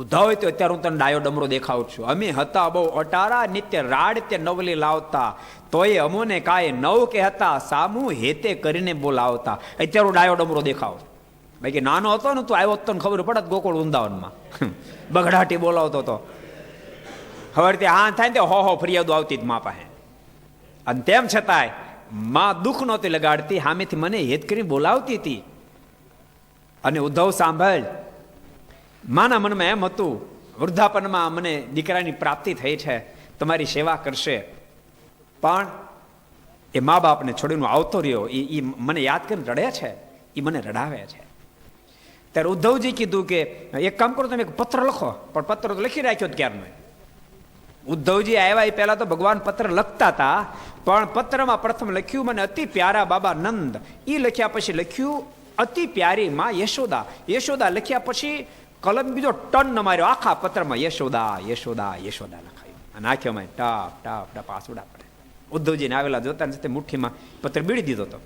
ઉદ્ધવ, તો અત્યારે હું તને ડાયો ડમરો દેખાવું છું. અમે હતા બહુ અટારા, નિત્ય રાડ તે નવલી લાવતા, તોય અમોને કાય નવ કે હતા, સામુ હેતે કરીને બોલાવતા. અત્યારે હું ડાયો ડમરો દેખાવ. બાકી નાનો હતો ને, તું આવ્યો તો ખબર પડત ગોકુળ વૃંદાવનમાં બગડાટી બોલાવતો હતો. હવે હા થાય ને હો ફરિયાદો આવતી જ મા પાસે. અને તેમ છતાંય માં દુઃખ નહોતી લગાડતી, સામેથી મને હેત કરીને બોલાવતી હતી. અને ઉદ્ધવ સાંભળ, માના મનમાં એમ હતું, વૃદ્ધાપનમાં મને દીકરાની પ્રાપ્તિ થઈ છે, તમારી સેવા કરશે. પણ એ મા બાપને છોડીને આવતો રહ્યો, એ મને યાદ કરીને રડે છે, એ મને રડાવે છે. ત્યારે ઉદ્ધવજી કીધું કે એક કામ કરો, તમે એક પત્ર લખો. પણ પત્ર તો લખી રાખ્યો ક્યારનો. ઉદ્ધવજી આવ્યા એ પહેલા તો ભગવાન પત્ર લખતા હતા, પણ પત્રમાં પ્રથમ લખ્યું મને અતિ પ્યારા બાબા નંદ. એ લખ્યા પછી લખ્યું અતિ પ્યારી માં યશોદા. યશોદા લખ્યા પછી કલમ બીજો ટન ન માર્યો, આખા પત્રમાં યશોદા યશોદા યશોદા લખાયું. અને આંખોમાં ટાપ ટાપ ટાપ આંસુડા પડે. ઉદ્ધવજીને આવેલા જોતા ને મુઠ્ઠીમાં પત્ર બીડી દીધો હતો.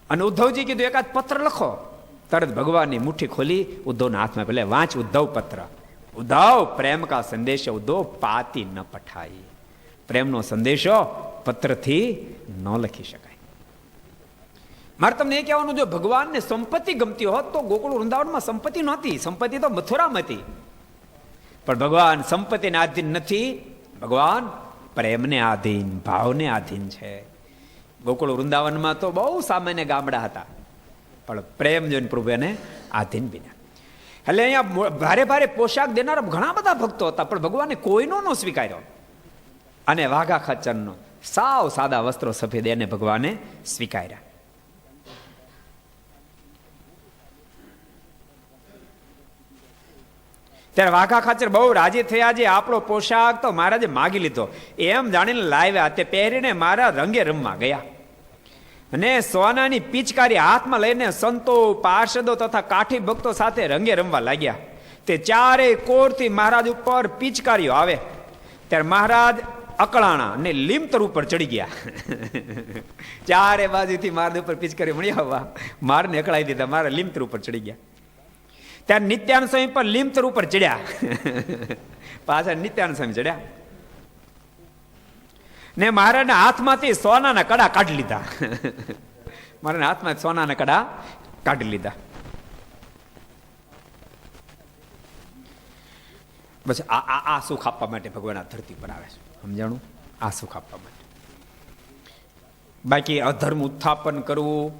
અને ઉદ્ધવજી કીધું એકાદ પત્ર લખો. તરત ભગવાનની મુઠ્ઠી ખોલી ઉદ્ધવના હાથમાં, પેલે વાંચ ઉદ્ધવ પત્ર. ઉદ્ધવ, પ્રેમ કા સંદેશો ઉદ્ધવ પાતી ન પઠાઈ. પ્રેમનો સંદેશો પત્રથી ન લખી શકાય. મારે તમને એ કહેવાનું, જો ભગવાનને સંપત્તિ ગમતી હોત તો ગોકુળ વૃંદાવનમાં સંપત્તિ નહોતી, સંપત્તિ તો મથુરામાં હતી. પણ ભગવાન સંપત્તિને આધીન નથી, ભગવાન પ્રેમને આધીન, ભાવને આધીન છે. ગોકુળ વૃંદાવનમાં તો બહુ સામાન્ય ગામડા હતા, પણ પ્રેમ જોઈને પ્રભુ એને આધીન બન્યા. એટલે અહીંયા ભારે ભારે પોશાક દેનારા ઘણા બધા ભક્તો હતા, પણ ભગવાને કોઈનો ન સ્વીકાર્યો. અને વાઘા ખચ્ચરનો સાવ સાદા વસ્ત્રો સફેદ એને ભગવાને સ્વીકાર્યા. ત્યારે વાઘા ખાચર બહુ રાજી થયા, જે આપણો પોશાક તો મહારાજે માગી લીધો એમ જાણીને લાવ્યા. તે પહેરીને મારા રંગે રમવા ગયા. અને સોનાની પિચકારી હાથમાં લઈને સંતો, પાર્ષદો તથા કાઠી ભક્તો સાથે રંગે રમવા લાગ્યા. તે ચારે કોરથી મહારાજ ઉપર પિચકારીઓ આવે. ત્યારે મહારાજ અકળાણા ને લીમતર ઉપર ચડી ગયા. ચારે બાજુથી માર ઉપર પિચકારી મળી આવવા મારને અકળાઈ દીધા, મારે લીમતર ઉપર ચડી ગયા. ત્યાં નિત્યાનંદ સ્વામી પર લીમતર ઉપર ચડ્યા, પાછા નિત્યાનંદ સ્વામી ચડ્યા ને મારાના હાથમાંથી સોનાના કડા કાઢી લીધા. મારાના હાથમાં સોનાના કડા કાઢી લીધા. બસ આ સુખ આપવા માટે ભગવાન આ ધરતી પર આવે છે, સમજાણું? આ સુખ આપવા માટે. બાકી અધર્મ ઉત્થાપન કરવું,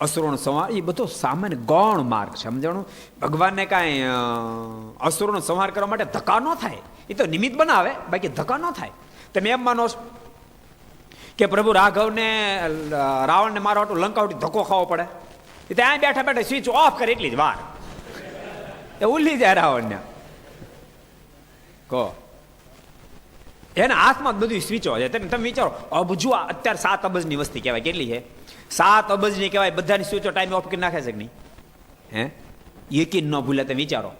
અસુરોનો સંહાર, એ બધો સામાન્ય ગૌણ માર્ગ છે, સમજાણું? ભગવાનને કાંઈ અસુરોનો સંહાર કરવા માટે ધક્કા ન થાય, એ તો નિમિત્ત બનાવે, બાકી ધક્કા ન થાય. તમે એમ માનો કે પ્રભુ રાઘવને રાવણને મારવા હાટુ લંકાવટી ધક્કો ખાવો પડે? એ ત્યાં બેઠા બેઠા સ્વિચ ઓફ કરે એટલી જ વાર એ ઉલ્લી જાય રાવણને. કહો એના હાથમાં બધું સ્વિચો છે. તમે વિચારો, અબજુ અત્યારે 7 અબજની વસ્તી કહેવાય, કેટલી છે? 7 અબજની કહેવાય. બધાની સ્વિચો ટાઈમે ઓફ કરી નાખે છે કે નહીં? હે, એકી ન ભૂલે. તમે વિચારો,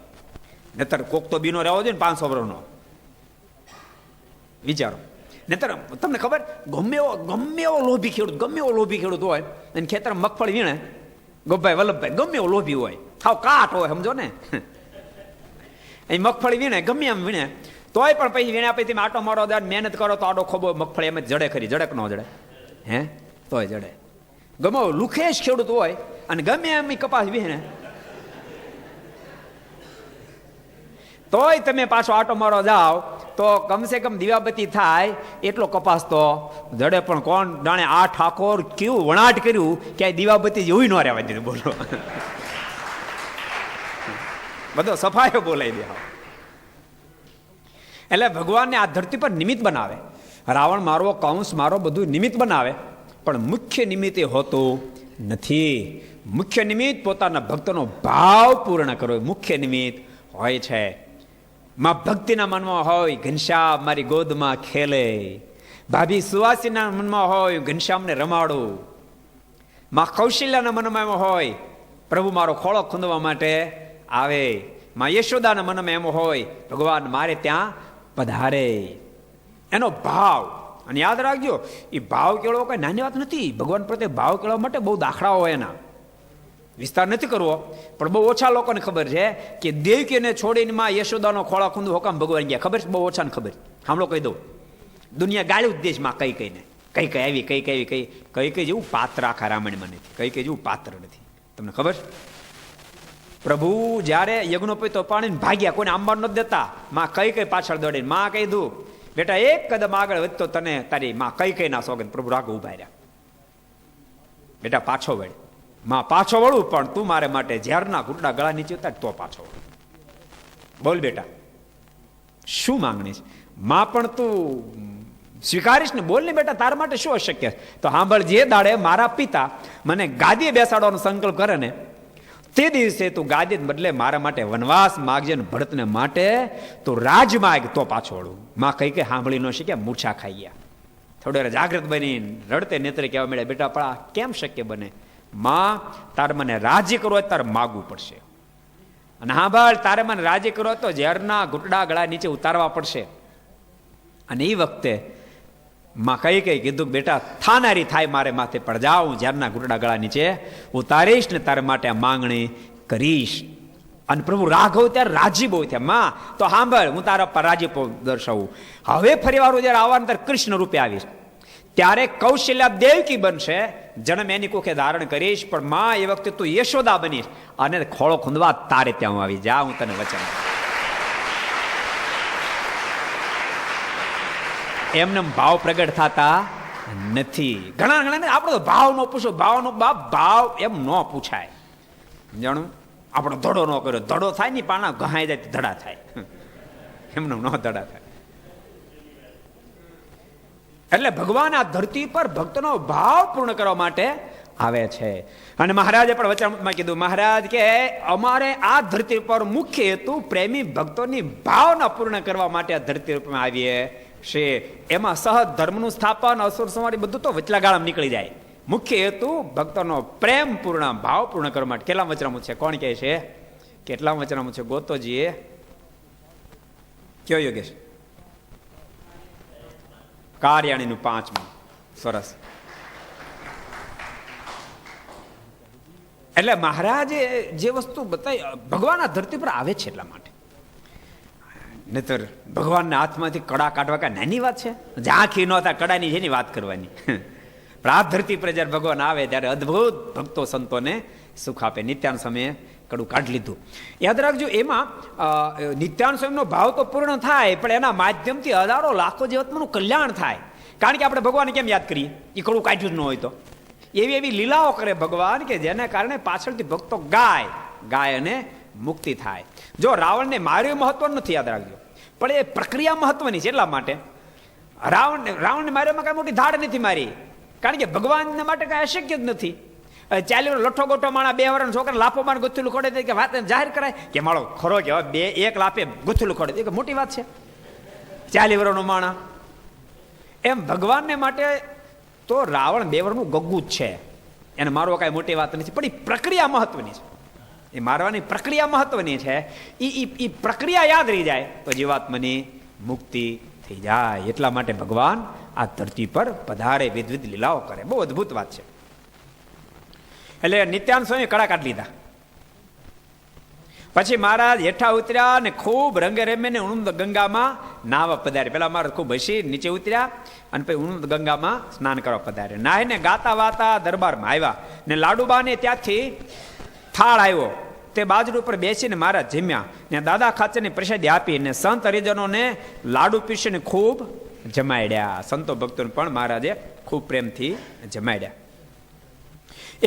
નતર કોક તો બીનો રહેવો જોઈએ ને 500 વર્ષનો. વિચારો, નતર તમને ખબર, ગમે એવો લોભી ખેડૂત હોય અને ખેતરમાં મગફળી વીણે, ગોપભાઈ વલ્લભભાઈ ગમે એવો લોભી હોય, થાવ કાટ હોય, સમજો ને, અહીં મગફળી વીણે, ગમે એમ વીણે, તોય પણ પછી વીણ્યા પછી તમે આટો મારો દે, મહેનત કરો તો આડો ખોબો મગફળી એમ જડે ખરી, જડક ન જડે? હે, તોય જડે. ગમે લુખેશ ખેડૂત હોય અને ગમે એમ કપાસ વીણે, તોય તમે પાછો આટો મારો જાઓ તો કમસે કમ દીવાબત્તી થાય એટલો કપાસ તો જડે. પણ કોણ જાણે આ ઠાકોર કેવું વણાટ કર્યું કે દીવાબત્તી જેવું ન રહેવા દીધું. બોલો, બધો સફાયો બોલાવી દે. એટલે ભગવાનને આ ધરતી પર નિમિત્ત બનાવે. રાવણ મારો, કંસ મારો, બધું નિમિત્ત બનાવે, પણ મુખ્ય નિમિત્ત એ હોતું નથી. મુખ્ય નિમિત્ત પોતાના ભક્તનો ભાવ પૂર્ણ કરવો મુખ્ય નિમિત્ત હોય છે. માં ભક્તિના મનમાં હોય, ઘનશ્યામ મારી ગોદમાં ખેલે. ભાભી સુવાસીના મનમાં હોય, ઘનશ્યામને રમાડો. માં કૌશલ્યાના મનમાં એમ હોય, પ્રભુ મારો ખોળો ખૂંદવા માટે આવે. માં યશોદાના મનમાં એમ હોય, ભગવાન મારે ત્યાં પધારે. એનો ભાવ. અને યાદ રાખજો, એ ભાવ કેળવો કઈ નાની વાત નથી. ભગવાન પ્રત્યે ભાવ કેળવવા માટે બહુ દાખલાઓ હોય, એના વિસ્તાર નથી કરવો, પણ બહુ ઓછા લોકોને ખબર છે કે દેવકીને છોડીને માં યશોદાનો ખોળા ખૂંદું હોકામ ભગવાન ગયા. ખબર છે? બહુ ઓછાને ખબર. સાંભળો, કહી દઉં, દુનિયા ગાળ્યું જ દેશમાં કઈ કઈને, કઈ કઈ આવી, કઈ જેવું પાત્ર આખા રામાયણમાં નથી, કઈ જેવું પાત્ર નથી. તમને ખબર? પ્રભુ જ્યારે યજ્ઞોપવિત પાણીને ભાગ્યા, કોઈને આંબા નથી દેતા, માં કઈ પાછળ દોડીને માં કહી દઉં, બેટા એક કદમ આગળ વધતો તને તારી માં કઈ ના સોગંદ. પ્રભુ રાઘવ ઉભા રહ્યા, બેટા પાછો વળ. માં પાછો વળું, પણ તું મારે માટે ઝેરના ઘૂંટડા ગળા નીચે ઉતાર તો પાછો વળું. બોલ બેટા, શું માંગણી છે? માં પણ તું સ્વીકારીશ ને? બોલ ને બેટા, તારા માટે શું અશક્ય? તો સાંભળ, જે દાડે મારા પિતા મને ગાદીએ બેસાડવાનો સંકલ્પ કરે ને, તે દિવસે તું ગાદી બદલે મારા માટે વનવાસ માગજે ને ભરતને માટે તું રાજ માગ તો પાછો વળું. માં કઈ સાંભળી ન શક્યા, મૂર્છા ખાઈ ગયા. થોડી વાર જાગૃત બની રડતે નેત્રે કહેવા મળ્યા, બેટા પણ આ કેમ શક્ય બને? માં, તારે મને રાજી કરવો હોય તારે માગવું પડશે. અને હા ભાઈ, તારે મને રાજી કરવો તો ઝેરના ઘૂંટડા ગળા નીચે ઉતારવા પડશે. અને એ વખતે માં કઈ કીધું, બેટા થાનારી થાય મારે માથે પડ જાઉં, ઝેરના ઘૂંટડા ગળા નીચે ઉતારીશ ને તારે માટે આ માંગણી કરીશ. અને પ્રભુ રાઘવ ત્યારે રાજી બહુ થયા. માં તો સાંભળ, હું તારા પર રાજીપો દર્શાવું. હવે ફરી વાર જયારે આવવાનું ત્યારે કૃષ્ણ રૂપે આવીશ, ત્યારે કૌશલ્યા દેવકી બનશે, જન્મ એની કોખે ધારણ કરીશ. પણ માં એ વખતે તું યશોદા બનીશ અને ખોળો ખૂંદવા તારે ત્યાં હું આવી જા, હું તને વચન. એમને ભાવ પ્રગટ થતા નથી. ઘણા આપણો ભાવ નો પૂછો, ભાવનો ભાવ એમ ન પૂછાય. જાણું, આપણો ધડો ન કર્યો, ધડો થાય ને પાણા ઘહાઈ જાય ધડા થાય, એમને ન ધડા થાય. એટલે ભગવાન આ ધરતી પર ભક્તનો ભાવ પૂર્ણ કરવા માટે આવે છે. અને મહારાજે પણ વચનમાં કીધું, મહારાજ કે અમારે આ ધરતી પર મુખ્ય હેતુ પ્રેમી ભક્તોની ભાવના પૂર્ણ કરવા માટે આ ધરતી રૂપમાં આવીએ છે. એમાં સહજ ધર્મનું સ્થાપન, અસુર સંહાર બધું તો વચલા ગાળામાં નીકળી જાય. મુખ્ય હેતુ ભક્તોનો પ્રેમ પૂર્ણ, ભાવ પૂર્ણ કરવા માટે. કેટલા વચનામૃત છે? કોણ કહે છે? કેટલા વચનામૃત છે? ગોતોજીએ કયો યોગેશ? કાર્યાણીનું 5મું. સરસ. એટલે મહારાજે જે વસ્તુ બતાવી, ભગવાન આ ધરતી પર આવે છે એટલા માટે. નહીતર ભગવાનના હાથમાંથી કડા કાઢવા કાંઈ નાની વાત છે? ઝાંખી ન થાય કડાની જેની વાત કરવાની. પણ આ ધરતી પર જ્યારે ભગવાન આવે ત્યારે અદ્ભુત ભક્તો સંતોને સુખ આપે. નિત્યાન સમયે કડું કાઢી લીધું. યાદ રાખજો, એમાં નિત્યાન સ્વયંનો ભાવ તો પૂર્ણ થાય, પણ એના માધ્યમથી હજારો લાખો જીવાત્માનું કલ્યાણ થાય. કારણ કે આપણે ભગવાનને કેમ યાદ કરીએ? એ કડું કાઢ્યું જ ન હોય તો. એવી એવી લીલાઓ કરે ભગવાન કે જેના કારણે પાછળથી ભક્તો ગાય અને મુક્તિ થાય. જો રાવણને માર્યું મહત્વ નથી, યાદ રાખજો, પણ એ પ્રક્રિયા મહત્વની છે. એટલા માટે રાવણને માર્યામાં કઈ મોટી ધાડ નથી મારી, કારણ કે ભગવાનના માટે કઈ અશક્ય જ નથી. 40 લઠ્ઠો ગોઠો માણા 2 વર્ષ છોકરા લાફો માર ગુથેલું ખોડે કે વાત જાહેર કરાય કે મારો ખરો કે હવે 1 લાફે ગુથેલું ખોડે કે મોટી વાત છે? 40 વર્ષનો માણા. એમ ભગવાનને માટે તો રાવણ 2 વર્ષનું ગગ્ગુ જ છે, એને મારવા કાંઈ મોટી વાત નથી. પણ એ પ્રક્રિયા મહત્વની છે, એ મારવાની પ્રક્રિયા મહત્વની છે. એ પ્રક્રિયા યાદ રહી જાય તો જીવાત્માની મુક્તિ થઈ જાય. એટલા માટે ભગવાન આ ધરતી પર પધારે, વિવિધ લીલાઓ કરે. બહુ અદભુત વાત છે. એટલે નિત્યાન સ્વામી કડા કાઢી લીધા. પછી મહારાજ હેઠા ઉતર્યા અને ખૂબ રંગે રમીને ઉણંદ ગંગામાં નાહવા પધાર્યા. પેલા મહારાજ ખૂબ હસી નીચે ઉતર્યા અને પછી ઉણંદ ગંગામાં સ્નાન કરવા પધાર્યા. નાહીને ગાતા વાતા દરબારમાં આવ્યા ને લાડુબાને ત્યાંથી થાળ આવ્યો. તે બાજુ ઉપર બેસીને મહારાજ જમ્યા ને દાદા ખાચરની પ્રસાદી આપી ને સંત હરિજનોને લાડુ પીસીને ખૂબ જમાડ્યા. સંતો ભક્તોને પણ મહારાજે ખૂબ પ્રેમથી જમાડ્યા.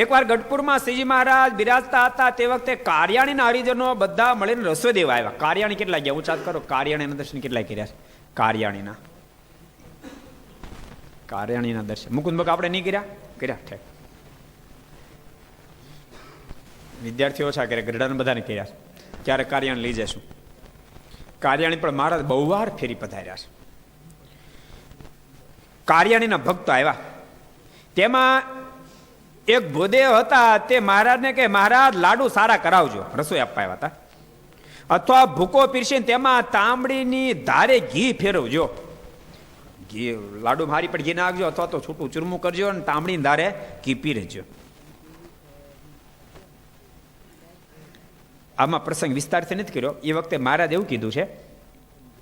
એકવાર ગઢપુરમાં શ્રીજી મહારાજ બિરાજતા હતા તે વખતે કાર્યાણીના હરિજનો બધા મળીને રસોઈ દેવા આવ્યા. કાર્યાણી કેટલા ગયા? ઉચ્ચાર કરો. કાર્યાણીના દર્શન કેટલા કર્યા છે? કાર્યાણીના દર્શન મુકુંદ બકા આપણે નહીં કર્યા ઠેક. વિદ્યાર્થીઓ ઓછા કર્યા, ગઢડાને બધાને કર્યા છે. ક્યારે કાર્યાણી લઈ જશું. કાર્યાણી પણ મહારાજ બહુ વાર ફેરી પધાર્યા છે. કાર્યાણીના ભક્તો આવ્યા. તેમાં એક ભૂદેવ હતા. તે મહારાજને કે મહારાજ લાડુ સારા કરાવજો, રસોઈ આપવા આવ્યા હતા. અથવા ભૂકો પીરસીને તેમાં તાંબડીની ધારે ઘી ફેરવજો. ઘી લાડુ મારી પણ ઘી નાખજો, અથવા તો છૂટું ચૂરમું કરજો અને તાંબડીની ધારે ઘી પીરજો. આમાં પ્રસંગ વિસ્તારથી નથી કર્યો. એ વખતે મહારાજ એવું કીધું છે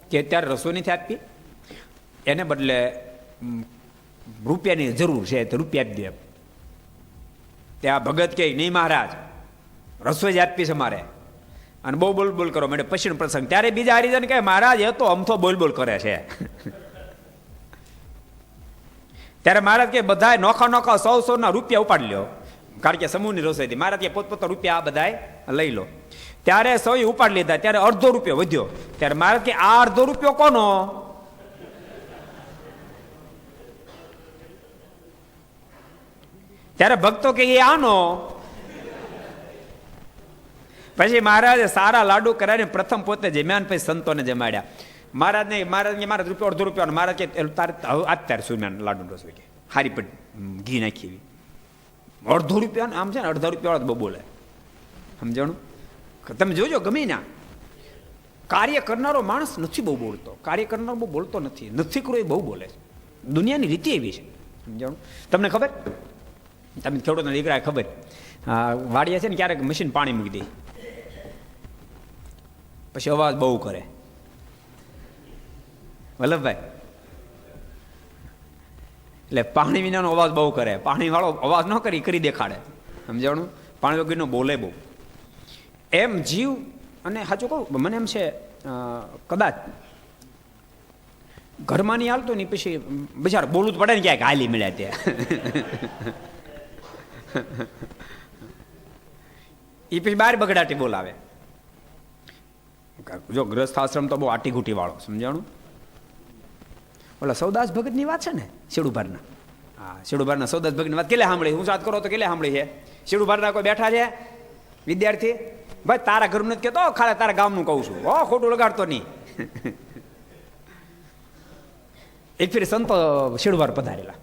કે અત્યારે રસોઈ નથી આપી, એને બદલે રૂપિયાની જરૂર છે તો રૂપિયા આપી દે. ત્યાં ભગત કે નહીં મહારાજ રસોઈ જ આપી છે મારે, અને બહુ બોલ કરો મેં પછીનો પ્રસંગ. ત્યારે બીજા હરિજન કહે મહારાજ એ તો અમથો બોલ કરે છે. ત્યારે મહારાજ કે બધા નોખા 100 રૂપિયા ઉપાડી લ્યો, કારણ કે સમૂહની રસોઈ હતી. મહારાજ કે પોતપોતા રૂપિયા આ બધા લઈ લો. ત્યારે 100 ઉપાડી લીધા. ત્યારે અડધો રૂપિયો વધ્યો. ત્યારે મહારાજ કે આ અડધો રૂપિયો કોનો? ત્યારે ભક્તો કે એ આનો. પછી મહારાજે સારા લાડુ કરાવીને પ્રથમ પોતે જમ્યા, પછી સંતોને જમાડ્યા. મહારાજ રૂપિયો અડધો રૂપિયો. મહારાજ કે તારે અત્યારે સુમ્યા લાડુ રસોઈ કે હારી પણ ઘી નાખી. અડધો રૂપિયા આમ છે ને, અડધા રૂપિયા બહુ બોલે. સમજાણું? તમે જોજો ગમે ના કાર્ય કરનારો માણસ નથી બહુ બોલતો. કાર્ય કરનારો બહુ બોલતો નથી. નથી કરો એ બહુ બોલે છે. દુનિયાની રીતિ એવી છે. સમજાણું? તમને ખબર? તમે ખેડૂતના દીકરા ખબર, વાડિયા છે ને ક્યારેક મશીન પાણી મૂકી દે, પછી અવાજ બહુ કરે. વલ્લભભાઈ એટલે પાણી વિનાનો અવાજ બહુ કરે. પાણી વાળો અવાજ ન કરી દેખાડે. સમજાણું? પાણી વગરનો બોલે બહુ. એમ જીવ. અને સાચું કહું, મને એમ છે કદાચ ઘરમાં નહીં હાલતો ને પછી બજાર બોલવું જ પડે ને, ક્યાંક હાલી મળ્યા ત્યાં. એ પછી બહાર બગડાટી બોલાવે. જો ગ્રસ્થ આશ્રમ તો બહુ આટીઘૂટી વાળો. સમજાણું? ઓલા સૌદાસ ભગતની વાત છે ને, શેડુભારના. હા, શેડુભારના સૌદાસ ભગતની વાત કેટલે સાંભળી? હું વાત કરો તો કેટલે સાંભળી છે? શેડુભારના કોઈ બેઠા છે વિદ્યાર્થી? ભાઈ તારા ઘરનું નથી કહેતો, ખાલી તારા ગામનું કહું છું. ખોટું લગાડતો નહીં. એક ફેર સંતો શેડુભાર પધારેલા.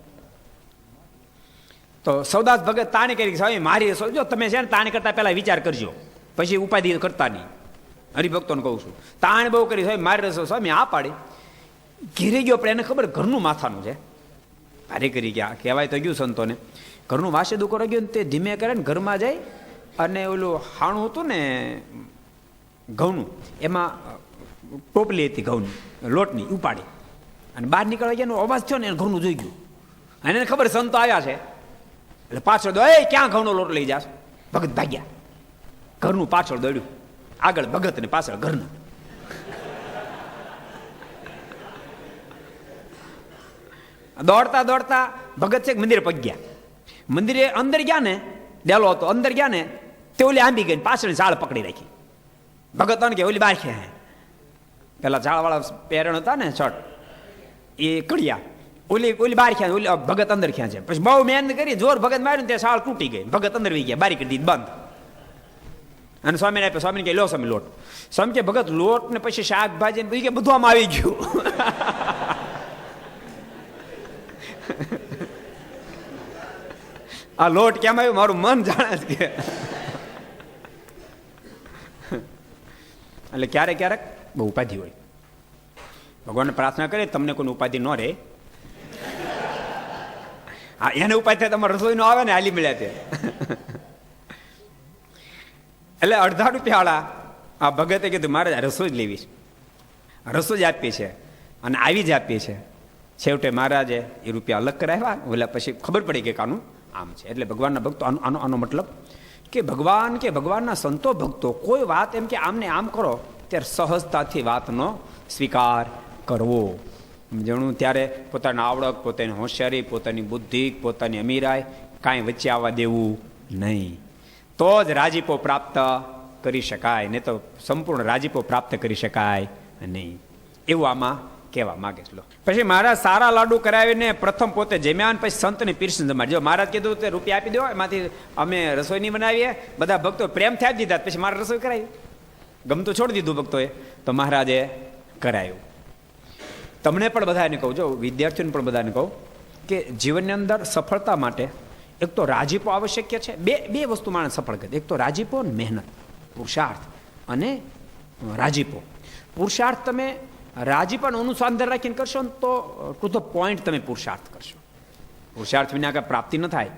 તો સૌદાસ ભગત તાણી કરી, સ્વામી મારી રસોઈ જો તમે છે ને તાણી કરતા પહેલા વિચાર કરજો, પછી ઉપાધિ કરતા નહીં. હરિભક્તોને કહું છું, તાણ બહુ કરી સ્વામી મારી રસોઈ. સ્વામી આ પાડી. ઘેરે ગયો પણ એને ખબર ઘરનું માથાનું છે, ભારે કરી ગયા કહેવાય તો ગયું સંતોને. ઘરનું વાસે દુખો રહી ગયો ને તે ધીમે કરે ને ઘરમાં જાય અને ઓલું હાણું હતું ને ઘઉંનું, એમાં ટોપલી હતી ઘઉંની લોટની, ઉપાડી અને બહાર નીકળવા ગયા એનો અવાજ થયો ને એને ઘરનું જોઈ ગયું. અને એને ખબર સંતો આવ્યા છે એટલે પાછળ દો, એ ક્યાં ઘઉંનો લોટ લઈ જાશ? ભગત ભાગ્યા, ઘરનું પાછળ દોડ્યું, આગળ ભગત ને પાછળ ઘરનું. દોડતા દોડતા ભગત છે મંદિર પગ્યા. મંદિરે અંદર ગયા ને, ડેલો હતો, અંદર ગયા ને તે ઓલી આંબી ગઈ, પાછળ ઝાડ પકડી રાખી. ભગત કે ઓલી બાર છે, પેલા ઝાડવાળા પેરણ હતા ને શર્ટ એ કડિયા, ઓલી ઓલી બાર ખ્યા, ઓલી ભગત અંદર ખ્યા છે. પછી બહુ મહેનત કરી, જોર ભગત માર્યું ને તે શાળ તૂટી ગઈ, ભગત અંદર વી ગયા, બારી કરી દીધી બંધ. અને સ્વામીને આપ્યો, સ્વામીને કે લો સ્વામી લોટ. સ્વામી કે ભગત લોટ ને પછી શાકભાજી ને કે બધું આમાં આવી ગયું. આ લોટ કેમ આવ્યું મારું મન જાણે છે કે. એટલે ક્યારેક ક્યારેક બહુ ઉપાધિ હોય. ભગવાનને પ્રાર્થના કરે તમને કોઈ ઉપાધિ ન રહે. હા, એને ઉપાય થાય તમારે રસોઈ નો આવે ને હાલી મળ્યા તે. એટલે અડધા રૂપિયાવાળા આ ભગતે કીધું મારે રસોઈ જ લેવી છે, રસોઈ જ આપી છે અને આવી જ આપી છે. છેવટે મહારાજે એ રૂપિયા અલગ કરાવ્યા, ઓલા પછી ખબર પડી કે કાનું આમ છે. એટલે ભગવાનના ભક્તો આનો મતલબ કે ભગવાનના સંતો ભક્તો કોઈ વાત એમ કે આમને આમ કરો ત્યારે સહજતાથી વાતનો સ્વીકાર કરવો. જણું ત્યારે પોતાની આવડત, પોતાની હોશિયારી, પોતાની બુદ્ધિ, પોતાની અમીરાઈ કાંઈ વચ્ચે આવવા દેવું નહીં. તો જ રાજીપો પ્રાપ્ત કરી શકાય, નહીં તો સંપૂર્ણ રાજીપો પ્રાપ્ત કરી શકાય નહીં. એવું આમાં કહેવા માગે છે. પછી મહારાજ સારા લાડુ કરાવીને પ્રથમ પોતે જમ્યા, પછી સંતને પીરસીને જમાડ્યા. જો મહારાજ કીધું તે રૂપિયા આપી દો, એમાંથી અમે રસોઈ નહીં બનાવીએ, બધા ભક્તો પ્રેમથી આપી દીધા. પછી મારે રસોઈ કરાવી, ગમતું છોડી દીધું ભક્તોએ, તો મહારાજે કરાયું. તમને પણ બધાને કહું, જો વિદ્યાર્થીઓને પણ બધાને કહું કે જીવનની અંદર સફળતા માટે એક તો રાજીપો આવશ્યક છે. બે વસ્તુ માણસ સફળ કરે, એક તો રાજીપો અને મહેનત, પુરુષાર્થ અને રાજીપો. પુરુષાર્થ તમે રાજીપાનું અનુસંધાન રાખીને કરશો ને તો ટુ ધ પોઈન્ટ તમે પુરુષાર્થ કરશો. પુરુષાર્થ વિના કાંઈ પ્રાપ્તિ ન થાય.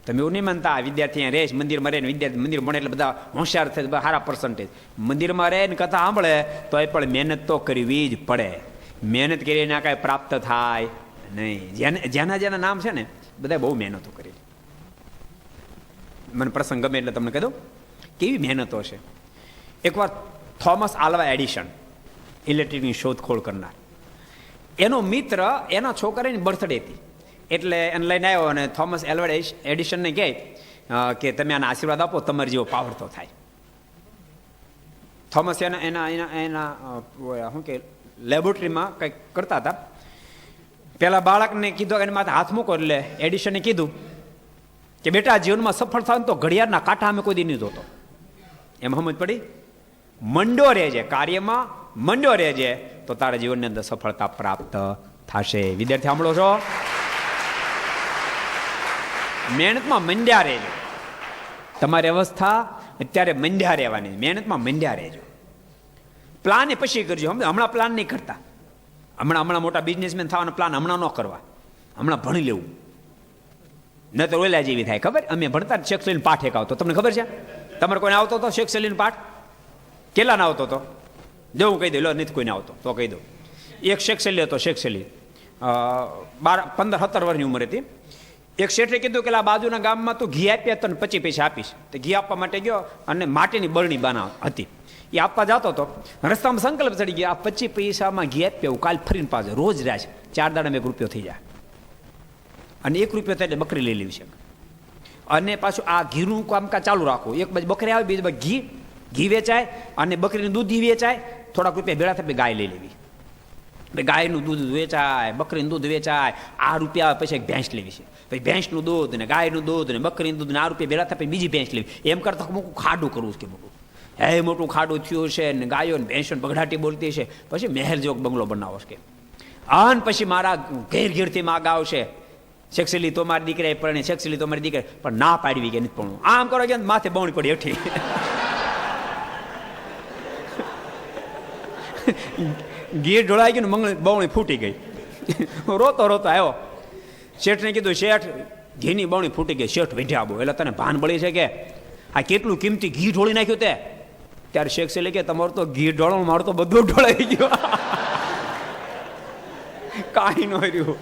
તમે એવું નહીં માનતા વિદ્યાર્થી અહીંયા રહે, મંદિરમાં રહે ને વિદ્યાર્થી મંદિર ભણે એટલે બધા હોશિયાર થાય, સારા પર્સન્ટેજ. મંદિરમાં રહે ને કથા સાંભળે તો એ પણ મહેનત તો કરવી જ પડે. મહેનત કરી એના કાંઈ પ્રાપ્ત થાય નહીં. જેના નામ છે ને બધા બહુ મહેનતો કરી. મને પ્રસંગ ગમે એટલે તમને કહી દઉં કેવી મહેનતો છે. એકવાર થોમસ આલ્વા એડિશન, ઇલેક્ટ્રિકની શોધખોળ કરનાર, એનો મિત્ર એના છોકરાની બર્થડે હતી એટલે એને લઈને આવ્યો અને થોમસ આલ્વા એડિશનને કહે કે તમે આના આશીર્વાદ આપો, તમારી જેવો પાવર તો થાય. થોમસ એના શું કે લેબોરેટરીમાં કંઈક કરતા હતા. પેલા બાળકને કીધું એને માથે હાથ મૂકો, એટલે એડિશને કીધું કે બેટા જીવનમાં સફળ થાય તો ઘડિયાળના કાંઠા અમે કોઈ દી નહીં જોતો. એમ સમજ પડી? મંડો રહેજે કાર્યમાં, મંડો રહેજે તો તારા જીવનની અંદર સફળતા પ્રાપ્ત થશે. વિદ્યાર્થી સાંભળો છો? મહેનતમાં મંડ્યા રહેજો. તમારી અવસ્થા અત્યારે મંડ્યા રહેવાની, મહેનતમાં મંડ્યા રહેજો. પ્લાન એ પછી કરજો, હમણાં પ્લાન નહીં કરતા. હમણાં મોટા બિઝનેસમેન થવાના પ્લાન હમણાં ન કરવા, હમણાં ભણી લેવું. ન તો ઓલા જેવી થાય ખબર. અમે ભણતા શેક્સપિયરનો પાઠ એક આવતો, તમને ખબર છે? તમારે કોઈને આવતો હતો શેક્સપિયરનો પાઠ? કેટલા ના આવતો હતો? જો હું કહી દઉં, લો નથી કોઈને આવતો તો કહી દઉં. એક શેક્સપિયર હતો, શેક્સપિયર 15-17 વર્ષની ઉંમર હતી. એક શેઠે કીધું કે આ બાજુના ગામમાં તું ઘી આપીએ તો 25 પૈસા આપીશ. તો ઘી આપવા માટે ગયો અને માટીની બરણી બનાવ હતી, એ આપવા જતો હતો. રસ્તામાં સંકલ્પ ચડી ગયો, આ 25 પૈસામાં ઘી આપીએ હું કાલ ફરીને પાછો રોજ રાજ 4 દાડામાં 1 રૂપિયો થઈ જાય. અને 1 રૂપિયો થાય એટલે બકરી લઈ લેવી છે. અને પાછું આ ઘીનું કામકાજ ચાલુ રાખવું. એક બાજુ બકરી આવે, બીજી બાજુ ઘી વેચાય અને બકરીનું દૂધ વેચાય. થોડાક રૂપિયા ભેળા થાય ગાય લઈ લેવી. ગાયનું દૂધ વેચાય, બકરીનું દૂધ વેચાય. આ રૂપિયા પછી એક ભેંસ લેવી છે. પછી ભેંસનું દૂધ ને ગાયનું દૂધ ને બકરીનું દૂધ ને આ રૂપિયા ભેળા થાય બીજી ભેંસ લેવી. એમ કરતા મોટું ખાડું કરવું છે કે મોટું. હે મોટું ખાડું થયું છે ને ગાયો ને ભેંસો બગડાટી બોલતી છે. પછી મહેલ જેવો બંગલો બનાવો છે. અને પછી મારા ઘેરથી માગ આવશે, શેક્સલી તો મારી દીકરા પરણે, શેક્સલી તો મારી દીકરા, પણ ના પાડવી કે નથી પણ આમ કરો કે માથે બવણી પડી હેઠી. ઘી ઢોળાઈ ગયું, મંગળ બવણી ફૂટી ગઈ. રોતો રોતો આવ્યો શેઠને કીધું, શેઠ ઘીની બવણી ફૂટી ગઈ. શેઠ વેઠ્યા બહુ, એટલે તને ભાન બળી છે કે આ કેટલું કિંમતી ઘી ઢોળી નાખ્યું તે? ત્યારે શેખ છે કે તમારું તો ઘી ઢોળવાનું, મારું તો બધું ઢોળાઈ ગયું. કાંઈ ન રહ્યું.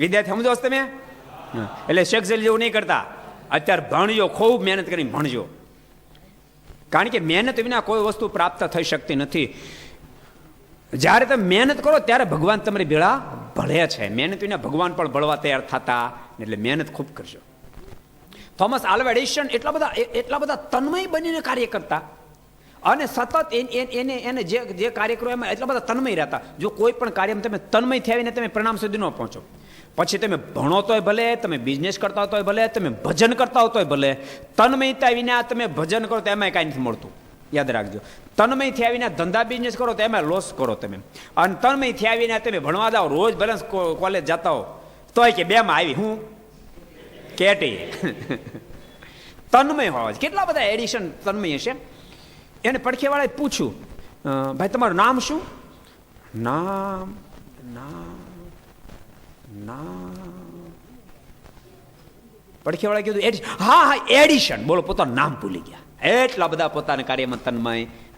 વિદ્યાર્થી સમજો છો તમે? એટલે શેખ ઝેલ જેવું નહીં કરતા. અત્યારે ભણજો, ખૂબ મહેનત કરીને ભણજો, કારણ કે મહેનત વિના કોઈ વસ્તુ પ્રાપ્ત થઈ શકતી નથી. જ્યારે તમે મહેનત કરો ત્યારે ભગવાન તમારી ભેળા ભળે છે. મહેનત વિના ભગવાન પણ ભળવા તૈયાર થતા, એટલે મહેનત ખૂબ કરજો. થોમસ આલ્વા એડિસન એટલા બધા તન્મય બનીને કાર્ય કરતા, અને સતત એને જે કાર્ય કરો એમાં એટલા બધા તન્મય રહેતા. જો કોઈ પણ કાર્યમાં તમે તન્મય થઈને તમે પરિણામ સુધી ન પહોંચો, પછી તમે ભણો તોય ભલે, તમે બિઝનેસ કરતા હોય તોય ભલે, તમે ભજન કરતા હો તોય ભલે, તન્મયતા વિના તમે ભજન કરો તો એમાં કાંઈ નથી મળતું. યાદ રાખજો, તન્મય થયા વિના ધંધા બિઝનેસ કરો તો એમાં લોસ કરો તમે. અને તન્મય થયા વિના તમે ભણવા જાઓ, રોજ બેલેન્સ કોલેજ જતા હો તોય કે બેમાં આવી હું કેટી. તન્મય હોવા. કેટલા બધા એડિશન તન્મય છે. એને પડખેવાળાએ પૂછ્યું, ભાઈ તમારું નામ શું? નામ પડખેવાળાએ કીધું હા એડિશન. બોલો, પોતાનું નામ ભૂલી ગયા. એટલા બધા પોતાના કાર્યમાં તન્મય,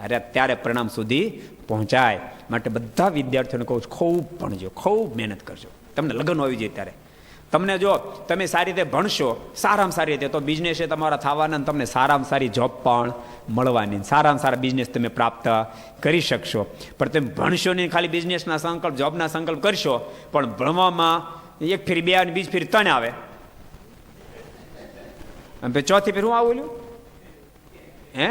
અરે ત્યારે પરિણામ સુધી પહોંચાય. માટે બધા વિદ્યાર્થીઓને કહું છું, ખૂબ ભણજો, ખૂબ મહેનત કરજો. તમને લગ્ન આવી જાય ત્યારે તમને, જો તમે સારી રીતે ભણશો, સારામાં સારી રીતે, તો બિઝનેસ એ તમારા થવાના, તમને સારામાં સારી જોબ પણ મળવાની, સારામાં સારા બિઝનેસ તમે પ્રાપ્ત કરી શકશો. પણ તમે ભણશો નહીં, ખાલી બિઝનેસના સંકલ્પ, જોબના સંકલ્પ કરશો, પણ ભણવામાં એક ફેરી 2 અને બીજી ફેરી 3 આવે, અને ચોથી ફેર હું આવું હે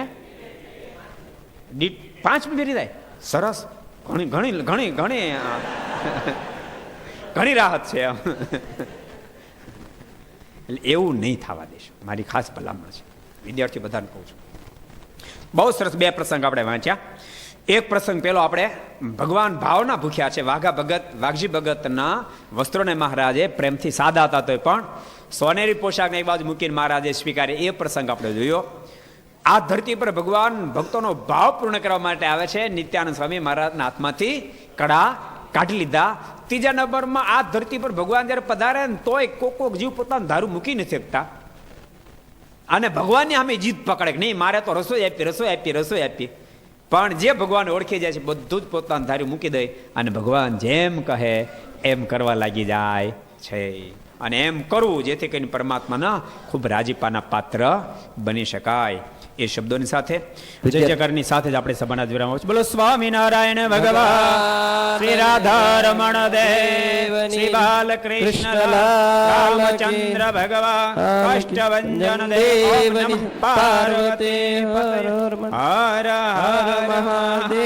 5મી ફેરી થાય. સરસ, ઘણી ઘણી ઘણી ઘણી ઘણી રાહત છે. એટલે એવું નહીં થવા દેશો, મારી ખાસ ભલામણ છે. વિદ્યાર્થી બધાને કહું છું. બહુ સરસ 2 પ્રસંગ આપણે વાંચ્યા. એક પ્રસંગ પેલો આપણે ભગવાન ભાવના ભૂખ્યા છે. વાઘજી ભગતના વસ્ત્રોને મહારાજે પ્રેમથી સાદા હતા તો પણ સોનેરી પોશાકને એક બાજુ મૂકીને મહારાજે સ્વીકારે, એ પ્રસંગ આપણે જોયો. આ ધરતી પર ભગવાન ભક્તોનો ભાવ પૂર્ણ કરવા માટે આવે છે. નિત્યાનંદ સ્વામી મહારાજના હાથમાંથી કડા કાઢી લીધા. 3જા નંબરમાં આ ધરતી પર ભગવાન જયારે પધારે ને તોય કોક જીવ પોતાનું ધારું મૂકી નથી શકતા, અને ભગવાનની સામે જીદ પકડે કે નહીં, મારે તો રસોઈ આપી. પણ જે ભગવાન ઓળખી જાય છે, બધું જ પોતાનું ધારું મૂકી દે, અને ભગવાન જેમ કહે એમ કરવા લાગી જાય છે. અને એમ કરવું જેથી કરીને પરમાત્માના ખૂબ રાજીપાના પાત્ર બની શકાય. એ શબ્દોની સાથે જય જયકારની સાથે જ આપણે સભાના વિરામ આપીશું. બોલો સ્વામિનારાયણ ભગવાન, શ્રી રાધારમણ દેવ, શ્રી બાલકૃષ્ણ રામચંદ્ર ભગવાન, કષ્ટભંજન દેવ, પાર્વતી હર હર મહાદેવ.